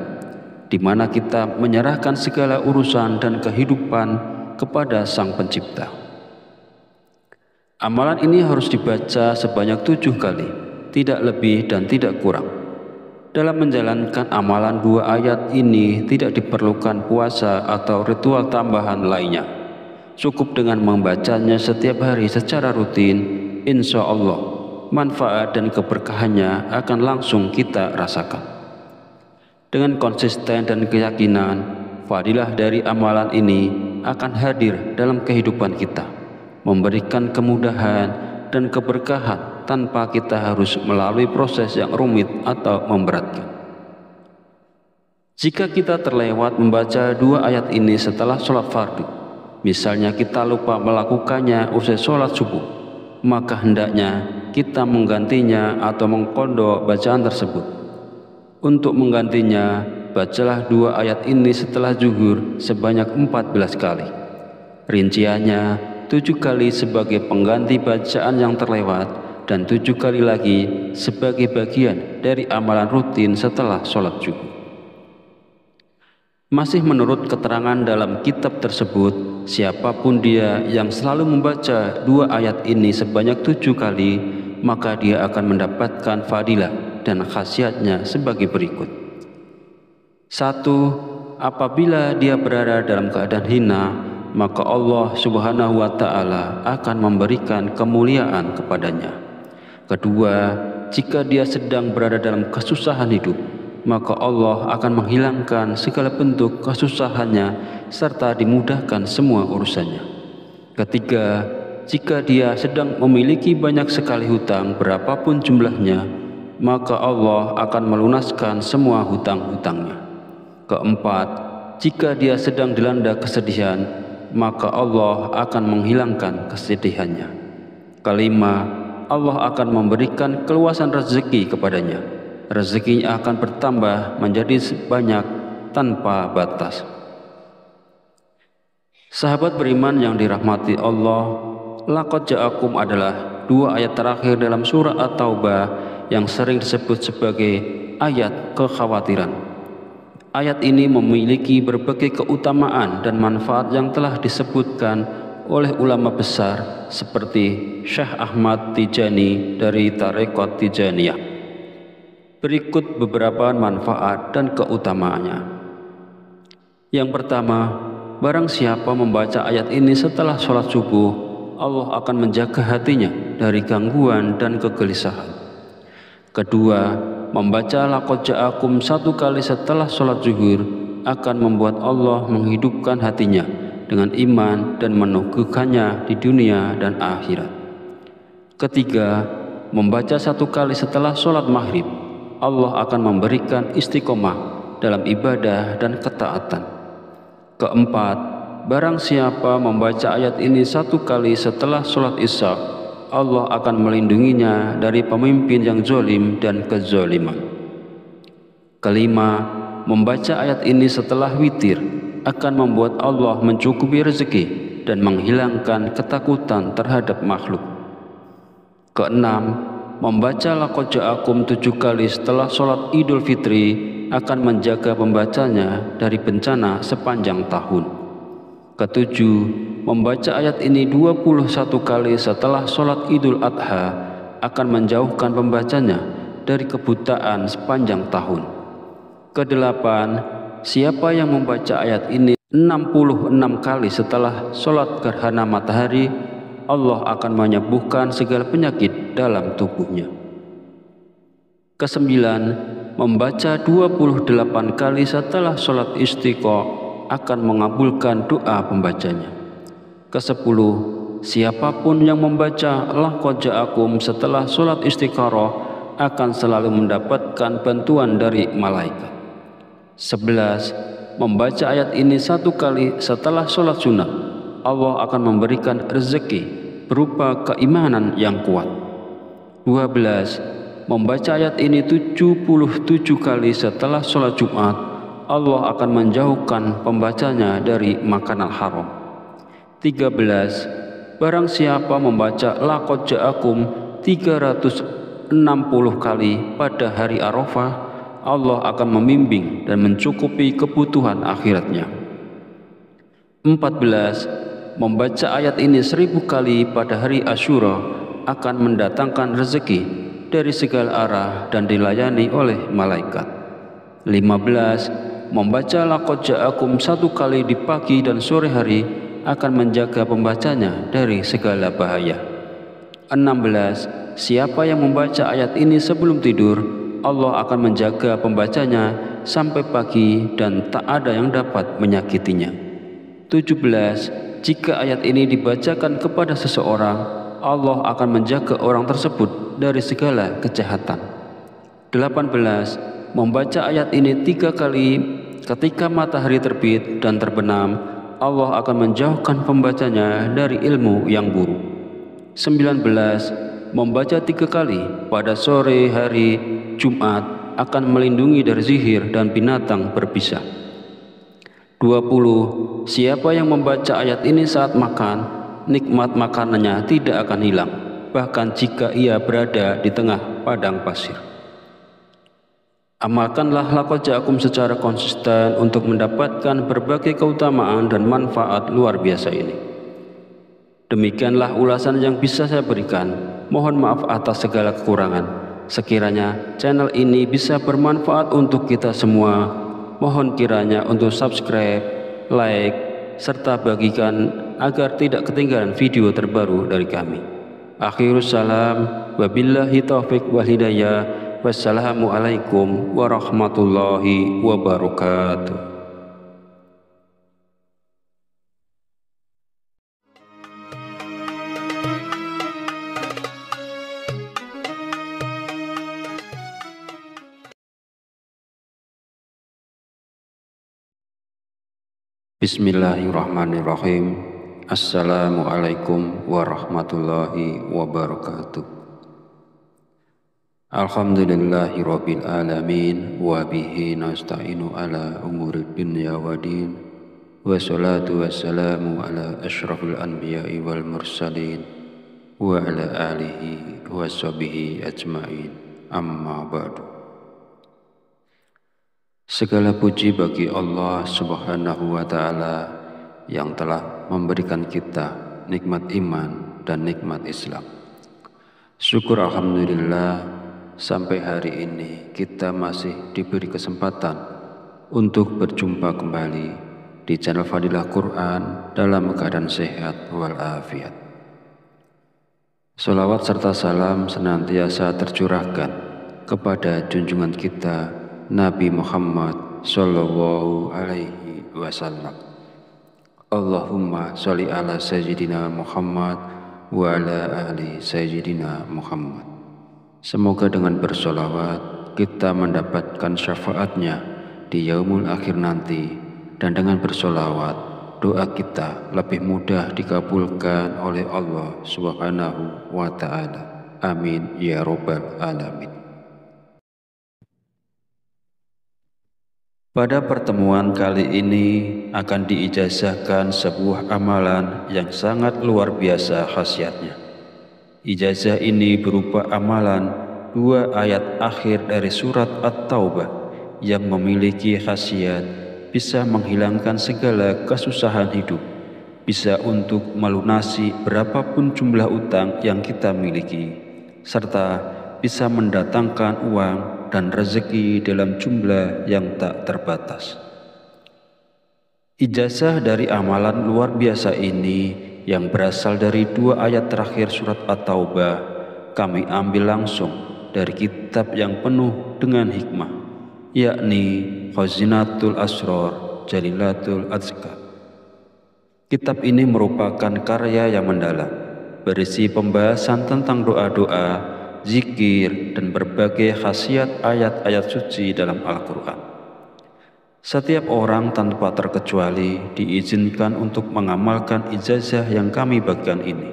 di mana kita menyerahkan segala urusan dan kehidupan kepada Sang Pencipta. Amalan ini harus dibaca sebanyak 7 kali, tidak lebih dan tidak kurang. Dalam menjalankan amalan dua ayat ini tidak diperlukan puasa atau ritual tambahan lainnya. Cukup dengan membacanya setiap hari secara rutin, insya Allah manfaat dan keberkahannya akan langsung kita rasakan. Dengan konsisten dan keyakinan, fadilah dari amalan ini akan hadir dalam kehidupan kita, memberikan kemudahan dan keberkahan tanpa kita harus melalui proses yang rumit atau memberatkan. Jika kita terlewat membaca dua ayat ini setelah sholat fardu, misalnya kita lupa melakukannya usai sholat subuh, maka hendaknya kita menggantinya atau mengqadha bacaan tersebut. Untuk menggantinya, bacalah dua ayat ini setelah zuhur sebanyak 14 kali. Rinciannya, 7 kali sebagai pengganti bacaan yang terlewat, dan 7 kali lagi sebagai bagian dari amalan rutin setelah sholat zuhur. Masih menurut keterangan dalam kitab tersebut, siapapun dia yang selalu membaca dua ayat ini sebanyak 7 kali, maka dia akan mendapatkan fadilah dan khasiatnya sebagai berikut. 1. Apabila dia berada dalam keadaan hina, maka Allah Subhanahu wa Ta'ala akan memberikan kemuliaan kepadanya. Kedua, jika dia sedang berada dalam kesusahan hidup, maka Allah akan menghilangkan segala bentuk kesusahannya serta dimudahkan semua urusannya. Ketiga, jika dia sedang memiliki banyak sekali hutang berapapun jumlahnya, maka Allah akan melunaskan semua hutang-hutangnya. Keempat, jika dia sedang dilanda kesedihan, maka Allah akan menghilangkan kesedihannya. Kelima, Allah akan memberikan keluasan rezeki kepadanya. Rezekinya akan bertambah menjadi banyak tanpa batas. Sahabat beriman yang dirahmati Allah, laqad ja'akum adalah dua ayat terakhir dalam surah At-Taubah yang sering disebut sebagai ayat kekhawatiran. Ayat ini memiliki berbagai keutamaan dan manfaat yang telah disebutkan oleh ulama besar seperti Syekh Ahmad Tijani dari Tarekat Tijaniyah. Berikut beberapa manfaat dan keutamaannya. Yang pertama, barang siapa membaca ayat ini setelah sholat subuh, Allah akan menjaga hatinya dari gangguan dan kegelisahan. Kedua, membaca laqad ja'akum 1 kali setelah sholat zuhur akan membuat Allah menghidupkan hatinya dengan iman dan meneguhkannya di dunia dan akhirat. Ketiga, membaca 1 kali setelah sholat maghrib, Allah akan memberikan istiqomah dalam ibadah dan ketaatan. Keempat, barang siapa membaca ayat ini 1 kali setelah sholat isya, Allah akan melindunginya dari pemimpin yang zalim dan kezaliman. Kelima, membaca ayat ini setelah witir akan membuat Allah mencukupi rezeki dan menghilangkan ketakutan terhadap makhluk. Keenam, membaca laqad ja'akum 7 kali setelah sholat Idul Fitri akan menjaga pembacanya dari bencana sepanjang tahun. Ketujuh, membaca ayat ini 21 kali setelah sholat Idul Adha akan menjauhkan pembacanya dari kebutaan sepanjang tahun. Kedelapan, siapa yang membaca ayat ini 66 kali setelah sholat gerhana matahari, Allah akan menyembuhkan segala penyakit dalam tubuhnya. Kesembilan, membaca 28 kali setelah sholat istiqa akan mengabulkan doa pembacanya. Kesepuluh, siapapun yang membaca laqad ja'akum setelah sholat istikharah akan selalu mendapatkan bantuan dari malaikat. 11, membaca ayat ini 1 kali setelah sholat sunnah, Allah akan memberikan rezeki berupa keimanan yang kuat. 12, membaca ayat ini 77 kali setelah sholat Jumat, Allah akan menjauhkan pembacanya dari makanan haram. 13, barang siapa membaca laqad ja'akum 360 kali pada hari Arafah, Allah akan membimbing dan mencukupi kebutuhan akhiratnya. 14, membaca ayat ini 1000 kali pada hari Asyura akan mendatangkan rezeki dari segala arah dan dilayani oleh malaikat. 15, membaca laqad ja'akum 1 kali di pagi dan sore hari akan menjaga pembacanya dari segala bahaya. 16, siapa yang membaca ayat ini sebelum tidur, Allah akan menjaga pembacanya sampai pagi dan tak ada yang dapat menyakitinya. 17, jika ayat ini dibacakan kepada seseorang, Allah akan menjaga orang tersebut dari segala kejahatan. 18, membaca ayat ini 3 kali ketika matahari terbit dan terbenam, Allah akan menjauhkan pembacanya dari ilmu yang buruk. 19, membaca 3 kali pada sore hari Jumat akan melindungi dari sihir dan binatang berbisa. 20, siapa yang membaca ayat ini saat makan, nikmat makanannya tidak akan hilang, bahkan jika ia berada di tengah padang pasir. Amalkanlah laqad ja'akum secara konsisten untuk mendapatkan berbagai keutamaan dan manfaat luar biasa ini. Demikianlah ulasan yang bisa saya berikan. Mohon maaf atas segala kekurangan. Sekiranya channel ini bisa bermanfaat untuk kita semua, mohon kiranya untuk subscribe, like, serta bagikan agar tidak ketinggalan video terbaru dari kami. Akhirus salam, wabillahi taufiq wal hidayah. Wassalamualaikum warahmatullahi wabarakatuh. Bismillahirrahmanirrahim. Assalamualaikum warahmatullahi wabarakatuh. Alhamdulillahi rabbil alamin, wa bihi nasta'inu ala umuri dunya wa din, wa salatu wassalamu ala ashrafil anbiya'i wal mursalin, wa ala alihi wa sahbihi ajma'in, amma ba'du. Segala puji bagi Allah subhanahu wa ta'ala yang telah memberikan kita nikmat iman dan nikmat Islam. Syukur alhamdulillah, sampai hari ini kita masih diberi kesempatan untuk berjumpa kembali di channel Fadilah Quran dalam keadaan sehat walafiat. Sholawat serta salam senantiasa tercurahkan kepada junjungan kita Nabi Muhammad Sallallahu Alaihi Wasallam. Allahumma sholli ala Sayyidina Muhammad wa ala ali Sayyidina Muhammad. Semoga dengan bersolawat kita mendapatkan syafaatnya di yaumul akhir nanti, dan dengan bersolawat doa kita lebih mudah dikabulkan oleh Allah Subhanahu wa Ta'ala. Amin ya Rabbal Alamin. Pada pertemuan kali ini akan diijazahkan sebuah amalan yang sangat luar biasa khasiatnya. Ijazah ini berupa amalan 2 ayat akhir dari surat At-Taubah yang memiliki khasiat bisa menghilangkan segala kesusahan hidup, bisa untuk melunasi berapapun jumlah utang yang kita miliki, serta bisa mendatangkan uang dan rezeki dalam jumlah yang tak terbatas. Ijazah dari amalan luar biasa ini yang berasal dari 2 ayat terakhir surat At-Taubah kami ambil langsung dari kitab yang penuh dengan hikmah, yakni Khazinatul Asrar Jalilatul Azkar. Kitab ini merupakan karya yang mendalam, berisi pembahasan tentang doa-doa, zikir, dan berbagai khasiat ayat-ayat suci dalam Al-Quran. Setiap orang tanpa terkecuali diizinkan untuk mengamalkan ijazah yang kami bagikan ini,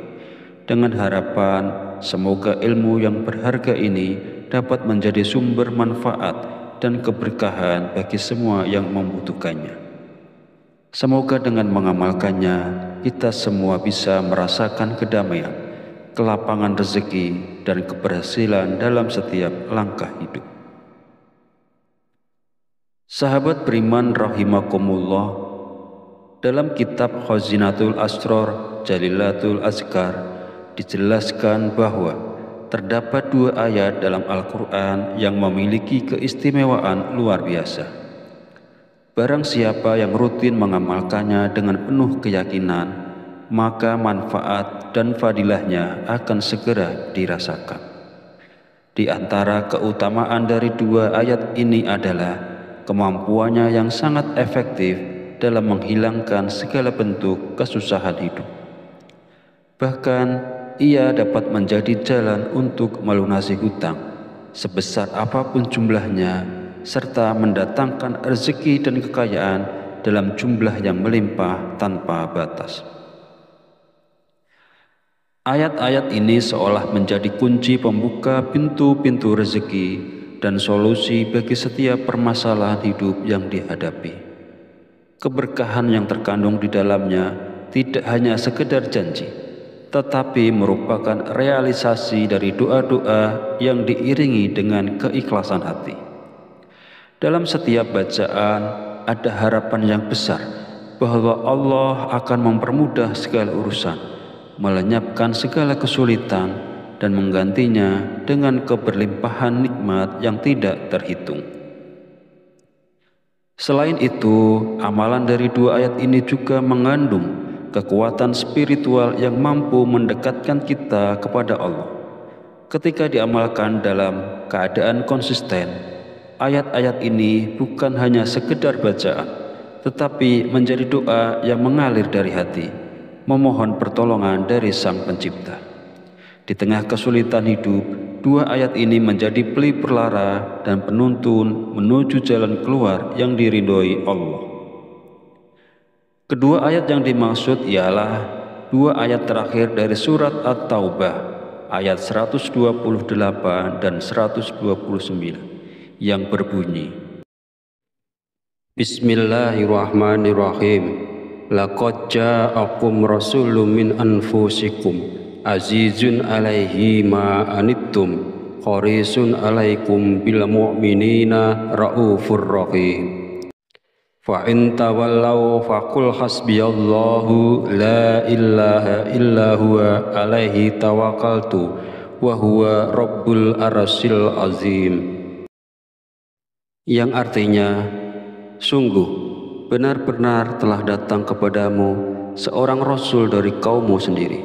dengan harapan semoga ilmu yang berharga ini dapat menjadi sumber manfaat dan keberkahan bagi semua yang membutuhkannya. Semoga dengan mengamalkannya kita semua bisa merasakan kedamaian, kelapangan rezeki, dan keberhasilan dalam setiap langkah hidup. Sahabat beriman rahimakumullah, dalam kitab Khazinatul Asrar Jalilatul Azkar dijelaskan bahwa terdapat 2 ayat dalam Al-Quran yang memiliki keistimewaan luar biasa. Barang siapa yang rutin mengamalkannya dengan penuh keyakinan, maka manfaat dan fadilahnya akan segera dirasakan. Di antara keutamaan dari 2 ayat ini adalah kemampuannya yang sangat efektif dalam menghilangkan segala bentuk kesusahan hidup. Bahkan ia dapat menjadi jalan untuk melunasi hutang sebesar apapun jumlahnya, serta mendatangkan rezeki dan kekayaan dalam jumlah yang melimpah tanpa batas. Ayat-ayat ini seolah menjadi kunci pembuka pintu-pintu rezeki dan solusi bagi setiap permasalahan hidup yang dihadapi. Keberkahan yang terkandung di dalamnya tidak hanya sekedar janji, tetapi merupakan realisasi dari doa-doa yang diiringi dengan keikhlasan hati. Dalam setiap bacaan ada harapan yang besar bahwa Allah akan mempermudah segala urusan, melenyapkan segala kesulitan, dan menggantinya dengan keberlimpahan nikmat yang tidak terhitung. Selain itu, amalan dari 2 ayat ini juga mengandung kekuatan spiritual yang mampu mendekatkan kita kepada Allah. Ketika diamalkan dalam keadaan konsisten, ayat-ayat ini bukan hanya sekedar bacaan, tetapi menjadi doa yang mengalir dari hati, memohon pertolongan dari Sang Pencipta. Di tengah kesulitan hidup, 2 ayat ini menjadi pelipur lara dan penuntun menuju jalan keluar yang diridhoi Allah. Kedua ayat yang dimaksud ialah 2 ayat terakhir dari surat At-Taubah, ayat 128 dan 129, yang berbunyi, Bismillahirrahmanirrahim. Laqad ja'akum rasulun min anfusikum azizun alaihi ma anittum harisun alaikum bil mu'minina raufur rahim. Fa in tawallaw faqul hasbiyallahu la ilaha illa huwa alaihi tawakkaltu wa huwa rabbul arsyil azim. Yang artinya, sungguh benar-benar telah datang kepadamu seorang rasul dari kaummu sendiri.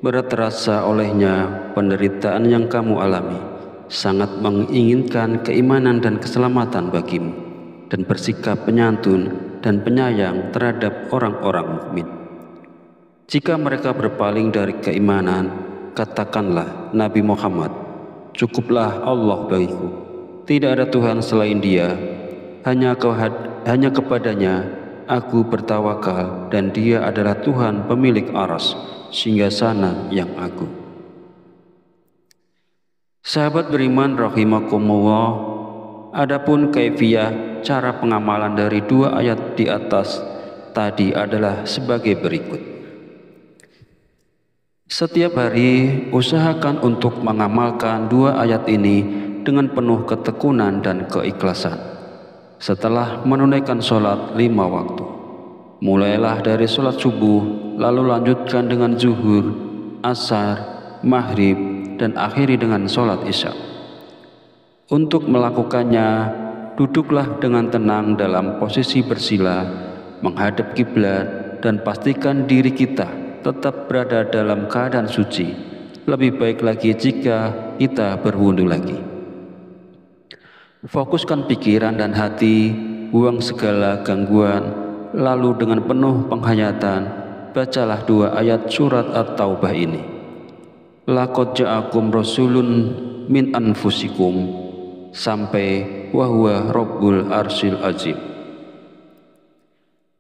Berat terasa olehnya penderitaan yang kamu alami, sangat menginginkan keimanan dan keselamatan bagimu, dan bersikap penyantun dan penyayang terhadap orang-orang mukmin. Jika mereka berpaling dari keimanan, katakanlah Nabi Muhammad, cukuplah Allah bagiku, tidak ada Tuhan selain Dia, hanya kepadanya aku bertawakal, dan Dia adalah Tuhan pemilik aras, singgasana yang agung. Sahabat beriman rahimakumullah, adapun kaifiyah cara pengamalan dari dua ayat di atas tadi adalah sebagai berikut. Setiap hari usahakan untuk mengamalkan dua ayat ini dengan penuh ketekunan dan keikhlasan. Setelah menunaikan sholat 5 waktu, mulailah dari sholat subuh, lalu lanjutkan dengan zuhur, asar, maghrib, dan akhiri dengan sholat isya. Untuk melakukannya, duduklah dengan tenang dalam posisi bersila, menghadap kiblat, dan pastikan diri kita tetap berada dalam keadaan suci. Lebih baik lagi jika kita berwudu lagi. Fokuskan pikiran dan hati, buang segala gangguan, lalu dengan penuh penghayatan, bacalah dua ayat surat At-Taubah ini. Laqad ja'akum rasulun min anfusikum, sampai wa huwa rabbul arsyil azim.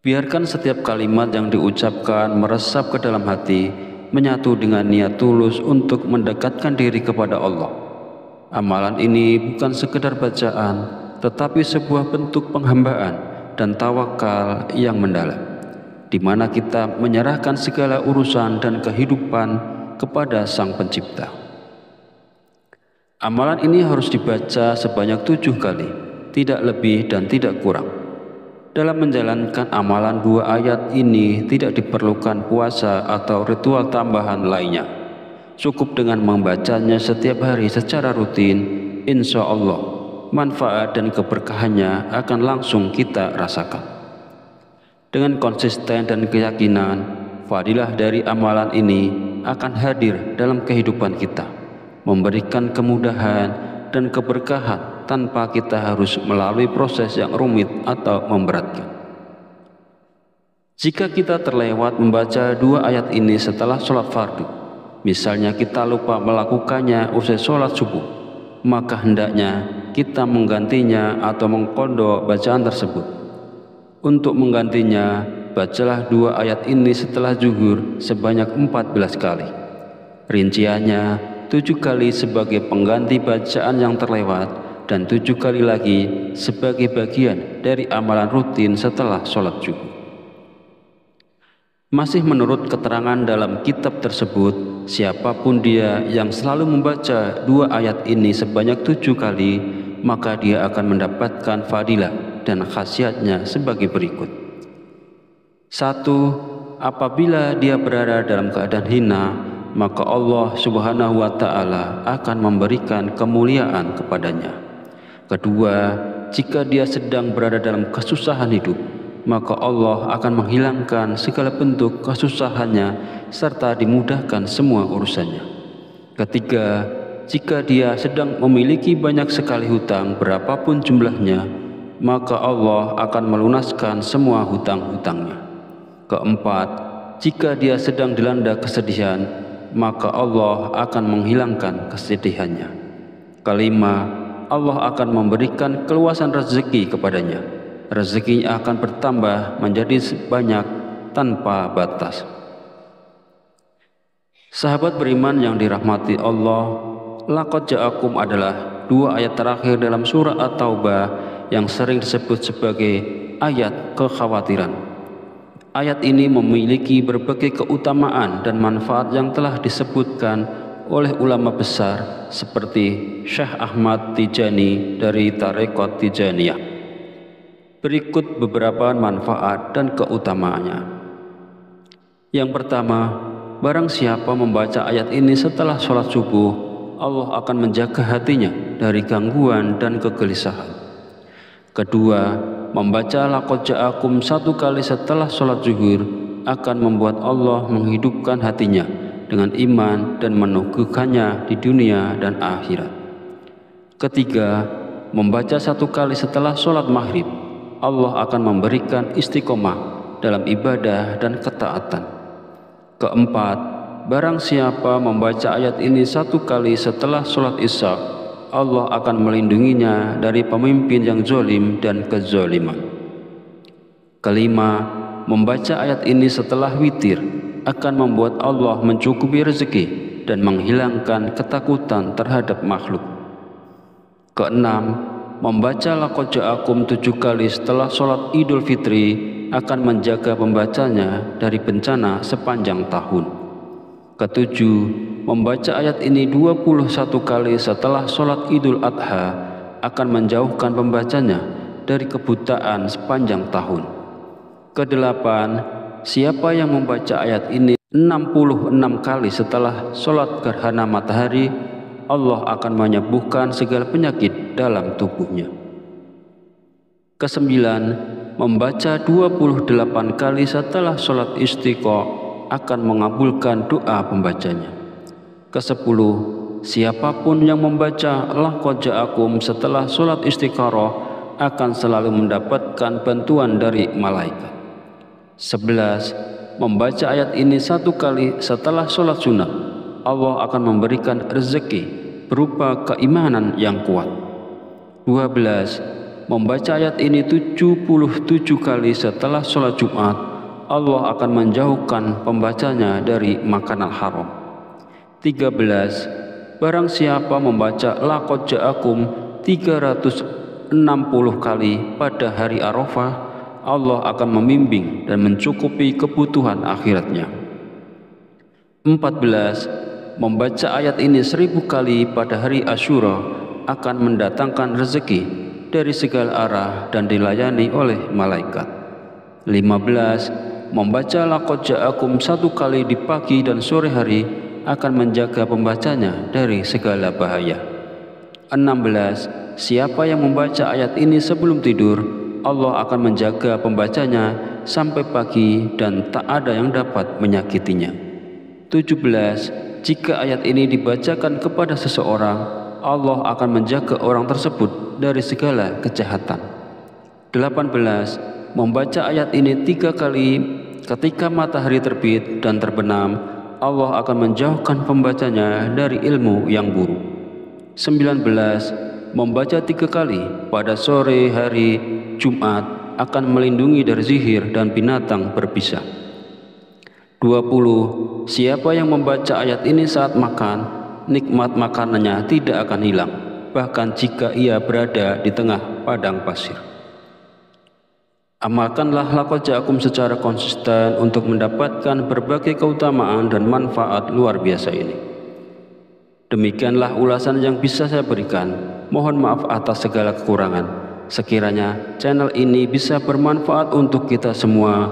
Biarkan setiap kalimat yang diucapkan meresap ke dalam hati, menyatu dengan niat tulus untuk mendekatkan diri kepada Allah. Amalan ini bukan sekedar bacaan, tetapi sebuah bentuk penghambaan dan tawakal yang mendalam, di mana kita menyerahkan segala urusan dan kehidupan kepada Sang Pencipta. Amalan ini harus dibaca sebanyak 7 kali, tidak lebih dan tidak kurang. Dalam menjalankan amalan dua ayat ini tidak diperlukan puasa atau ritual tambahan lainnya. Cukup dengan membacanya setiap hari secara rutin, insya Allah manfaat dan keberkahannya akan langsung kita rasakan. Dengan konsisten dan keyakinan, fadilah dari amalan ini akan hadir dalam kehidupan kita, memberikan kemudahan dan keberkahan tanpa kita harus melalui proses yang rumit atau memberatkan. Jika kita terlewat membaca dua ayat ini setelah sholat fardu, misalnya kita lupa melakukannya usai sholat subuh, maka hendaknya kita menggantinya atau mengqadha bacaan tersebut. Untuk menggantinya, bacalah dua ayat ini setelah zuhur sebanyak 14 kali. Rinciannya 7 kali sebagai pengganti bacaan yang terlewat, dan 7 kali lagi sebagai bagian dari amalan rutin setelah sholat zuhur. Masih menurut keterangan dalam kitab tersebut, siapapun dia yang selalu membaca dua ayat ini sebanyak 7 kali, maka dia akan mendapatkan fadilah dan khasiatnya sebagai berikut. 1. Apabila dia berada dalam keadaan hina, maka Allah Subhanahu wa Ta'ala akan memberikan kemuliaan kepadanya. 2. Jika dia sedang berada dalam kesusahan hidup, maka Allah akan menghilangkan segala bentuk kesusahannya serta dimudahkan semua urusannya. 3. Jika dia sedang memiliki banyak sekali hutang berapapun jumlahnya, maka Allah akan melunaskan semua hutang-hutangnya. 4. Jika dia sedang dilanda kesedihan, maka Allah akan menghilangkan kesedihannya. 5. Allah akan memberikan keluasan rezeki kepadanya. Rezekinya akan bertambah menjadi banyak tanpa batas. Sahabat beriman yang dirahmati Allah, laqad ja'akum adalah dua ayat terakhir dalam surah At-Taubah yang sering disebut sebagai ayat kekhawatiran. Ayat ini memiliki berbagai keutamaan dan manfaat yang telah disebutkan oleh ulama besar seperti Syekh Ahmad Tijani dari Tarekat Tijaniyah. Berikut beberapa manfaat dan keutamaannya. Yang pertama, barang siapa membaca ayat ini setelah sholat subuh, Allah akan menjaga hatinya dari gangguan dan kegelisahan. Kedua, membaca laqad ja'akum 1 kali setelah sholat zuhur akan membuat Allah menghidupkan hatinya dengan iman dan meneguhkannya di dunia dan akhirat. Ketiga, membaca 1 kali setelah sholat maghrib, Allah akan memberikan istiqomah dalam ibadah dan ketaatan. Keempat, barang siapa membaca ayat ini 1 kali setelah sholat isya, Allah akan melindunginya dari pemimpin yang zalim dan kezaliman. Kelima, membaca ayat ini setelah witir akan membuat Allah mencukupi rezeki dan menghilangkan ketakutan terhadap makhluk. Keenam, membaca laqad ja'akum 7 kali setelah sholat Idul Fitri akan menjaga pembacanya dari bencana sepanjang tahun. Ketujuh, membaca ayat ini 21 kali setelah sholat Idul Adha akan menjauhkan pembacanya dari kebutaan sepanjang tahun. Kedelapan, siapa yang membaca ayat ini 66 kali setelah sholat gerhana matahari, Allah akan menyembuhkan segala penyakit dalam tubuhnya. Kesembilan, membaca 28 kali setelah sholat istiqo akan mengabulkan doa pembacanya. Kesepuluh, siapapun yang membaca laqad ja'akum setelah sholat istikharah akan selalu mendapatkan bantuan dari malaikat. 11, membaca ayat ini 1 kali setelah sholat sunnah, Allah akan memberikan rezeki berupa keimanan yang kuat. 12, membaca ayat ini 77 kali setelah sholat Jumat, Allah akan menjauhkan pembacanya dari makanan haram. 13, barang siapa membaca laqad ja'akum 360 kali pada hari Arafah, Allah akan membimbing dan mencukupi kebutuhan akhiratnya. 14, membaca ayat ini 1000 kali pada hari Asyura akan mendatangkan rezeki dari segala arah dan dilayani oleh malaikat. 15, membaca laqad ja'akum 1 kali di pagi dan sore hari akan menjaga pembacanya dari segala bahaya. 16, siapa yang membaca ayat ini sebelum tidur, Allah akan menjaga pembacanya sampai pagi dan tak ada yang dapat menyakitinya. 17, jika ayat ini dibacakan kepada seseorang, Allah akan menjaga orang tersebut dari segala kejahatan. 18, membaca ayat ini 3 kali ketika matahari terbit dan terbenam, Allah akan menjauhkan pembacanya dari ilmu yang buruk. 19, membaca 3 kali pada sore hari Jumat akan melindungi dari sihir dan binatang berbisa. 20, siapa yang membaca ayat ini saat makan, nikmat makanannya tidak akan hilang, bahkan jika ia berada di tengah padang pasir. Amalkanlah laqad ja'akum secara konsisten untuk mendapatkan berbagai keutamaan dan manfaat luar biasa ini. Demikianlah ulasan yang bisa saya berikan. Mohon maaf atas segala kekurangan. Sekiranya channel ini bisa bermanfaat untuk kita semua,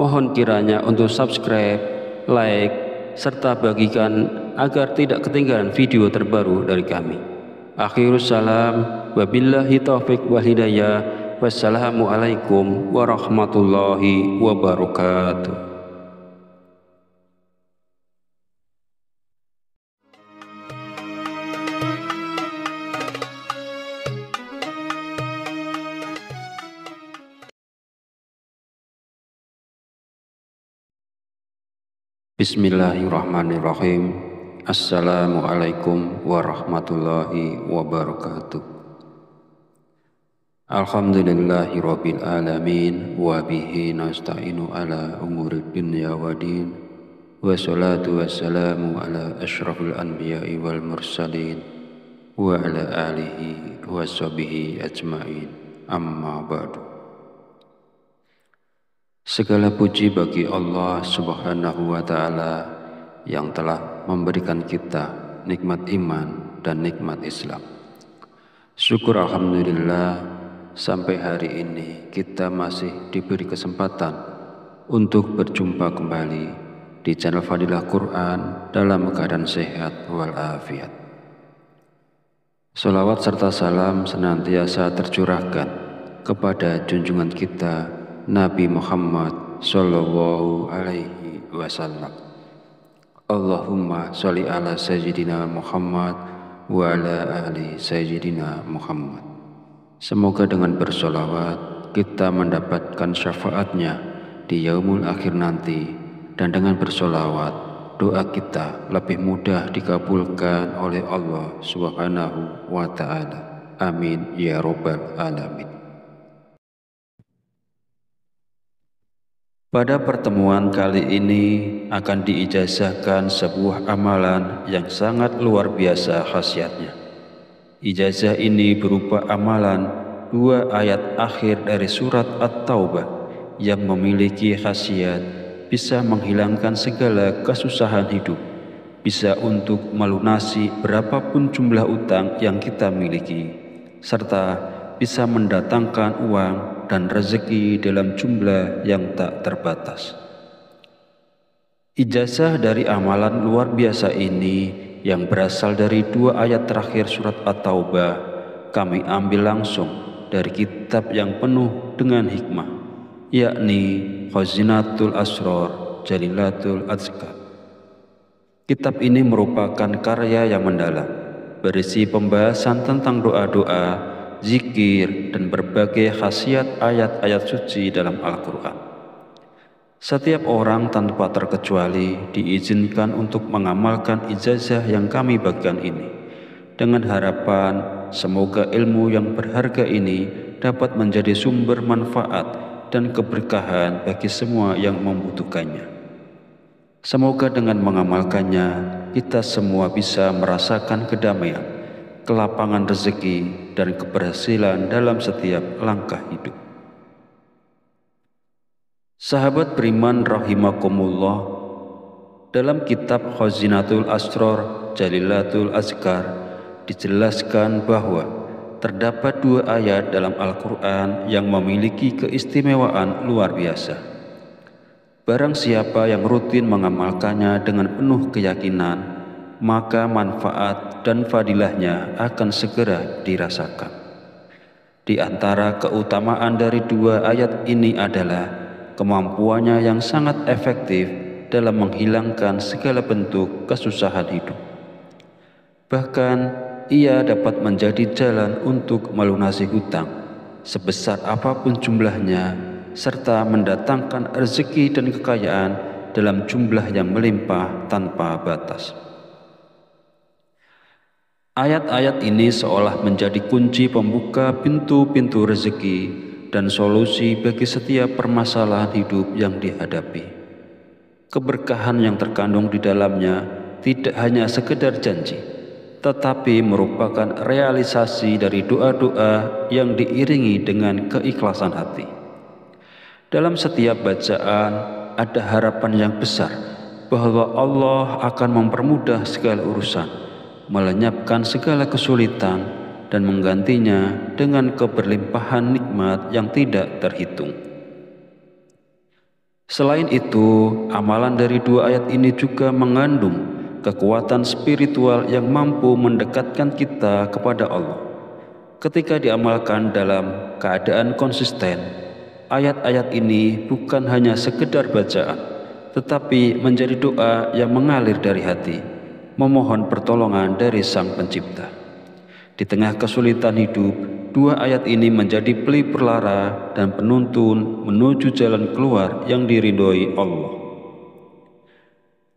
mohon kiranya untuk subscribe, like, serta bagikan agar tidak ketinggalan video terbaru dari kami. Akhirus salam, wabillahi taufiq wal hidayah. Wassalamualaikum warahmatullahi wabarakatuh. Bismillahirrahmanirrahim. Assalamualaikum warahmatullahi wabarakatuh. Alhamdulillahi rabbil alamin, wa bihi nasta'inu ala umuri dunya wa din, wa salatu wassalamu ala ashrafil anbiya'i wal mursalin, wa ala alihi wa sahbihi ajma'in, amma ba'du. Segala puji bagi Allah Subhanahu wa ta'ala yang telah memberikan kita nikmat iman dan nikmat Islam. Syukur alhamdulillah, sampai hari ini kita masih diberi kesempatan untuk berjumpa kembali di channel Fadilah Quran dalam keadaan sehat walafiat. Salawat serta salam senantiasa tercurahkan kepada junjungan kita Nabi Muhammad Sallallahu Alaihi Wasallam. Allahumma sholli ala Sayyidina Muhammad wa ala ali Sayyidina Muhammad. Semoga dengan bersolawat kita mendapatkan syafaatnya di yaumul akhir nanti, dan dengan bersolawat doa kita lebih mudah dikabulkan oleh Allah Subhanahu wa ta'ala. Amin ya rabbal alamin. Pada pertemuan kali ini akan diijazahkan sebuah amalan yang sangat luar biasa khasiatnya. Ijazah ini berupa amalan 2 ayat akhir dari surat At-Taubah yang memiliki khasiat bisa menghilangkan segala kesusahan hidup, bisa untuk melunasi berapapun jumlah utang yang kita miliki, serta bisa mendatangkan uang dan rezeki dalam jumlah yang tak terbatas. Ijazah dari amalan luar biasa ini yang berasal dari 2 ayat terakhir surat At-Taubah kami ambil langsung dari kitab yang penuh dengan hikmah, yakni Khazinatul Asrar Jalilatul Azkar. Kitab ini merupakan karya yang mendalam, berisi pembahasan tentang doa-doa, zikir, dan berbagai khasiat ayat-ayat suci dalam Al-Quran. Setiap orang tanpa terkecuali diizinkan untuk mengamalkan ijazah yang kami bagikan ini, dengan harapan semoga ilmu yang berharga ini dapat menjadi sumber manfaat dan keberkahan bagi semua yang membutuhkannya. Semoga dengan mengamalkannya kita semua bisa merasakan kedamaian, kelapangan rezeki, dan keberhasilan dalam setiap langkah hidup. Sahabat beriman rahimakumullah, dalam kitab Khazinatul Asrar Jalilatul Azkar dijelaskan bahwa terdapat 2 ayat dalam Al-Quran yang memiliki keistimewaan luar biasa. Barang siapa yang rutin mengamalkannya dengan penuh keyakinan, maka manfaat dan fadilahnya akan segera dirasakan. Di antara keutamaan dari 2 ayat ini adalah kemampuannya yang sangat efektif dalam menghilangkan segala bentuk kesusahan hidup. Bahkan ia dapat menjadi jalan untuk melunasi hutang sebesar apapun jumlahnya, serta mendatangkan rezeki dan kekayaan dalam jumlah yang melimpah tanpa batas. Ayat-ayat ini seolah menjadi kunci pembuka pintu-pintu rezeki dan solusi bagi setiap permasalahan hidup yang dihadapi. Keberkahan yang terkandung di dalamnya tidak hanya sekedar janji, tetapi merupakan realisasi dari doa-doa yang diiringi dengan keikhlasan hati. Dalam setiap bacaan ada harapan yang besar bahwa Allah akan mempermudah segala urusan, melenyapkan segala kesulitan, dan menggantinya dengan keberlimpahan nikmat yang tidak terhitung. Selain itu, amalan dari 2 ayat ini juga mengandung kekuatan spiritual yang mampu mendekatkan kita kepada Allah. Ketika diamalkan dalam keadaan konsisten, ayat-ayat ini bukan hanya sekedar bacaan, tetapi menjadi doa yang mengalir dari hati, memohon pertolongan dari Sang Pencipta. Di tengah kesulitan hidup, 2 ayat ini menjadi pelipur lara dan penuntun menuju jalan keluar yang diridhoi Allah.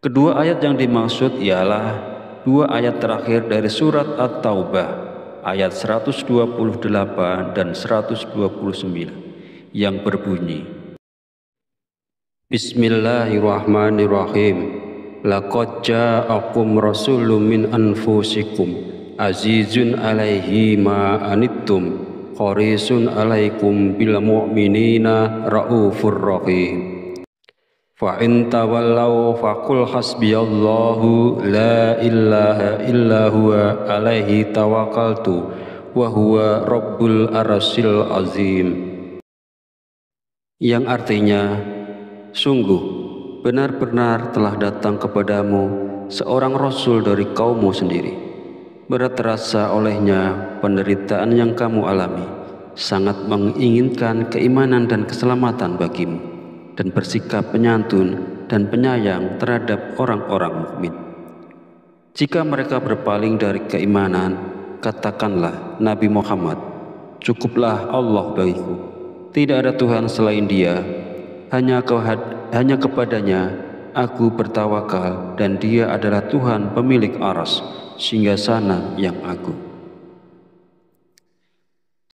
Kedua ayat yang dimaksud ialah 2 ayat terakhir dari surat At-Taubah, ayat 128 dan 129, yang berbunyi, Bismillahirrahmanirrahim. Laqad ja'akum rasulun min anfusikum azizun alaihi ma anittum harisun alaikum bil mu'minina raufur rahim. Fa in tawallaw faqul hasbiyallahu la ilaha illa huwa alaihi tawakkaltu wa huwa Rabbul Arsyil Azim, yang artinya, sungguh benar-benar telah datang kepadamu seorang Rasul dari kaummu sendiri. Berat terasa olehnya penderitaan yang kamu alami, sangat menginginkan keimanan dan keselamatan bagimu, dan bersikap penyantun dan penyayang terhadap orang-orang mukmin. Jika mereka berpaling dari keimanan, katakanlah, Nabi Muhammad, cukuplah Allah bagiku, tidak ada Tuhan selain Dia, hanya kepadanya aku bertawakal, dan Dia adalah Tuhan pemilik arsy, singgasana yang agung.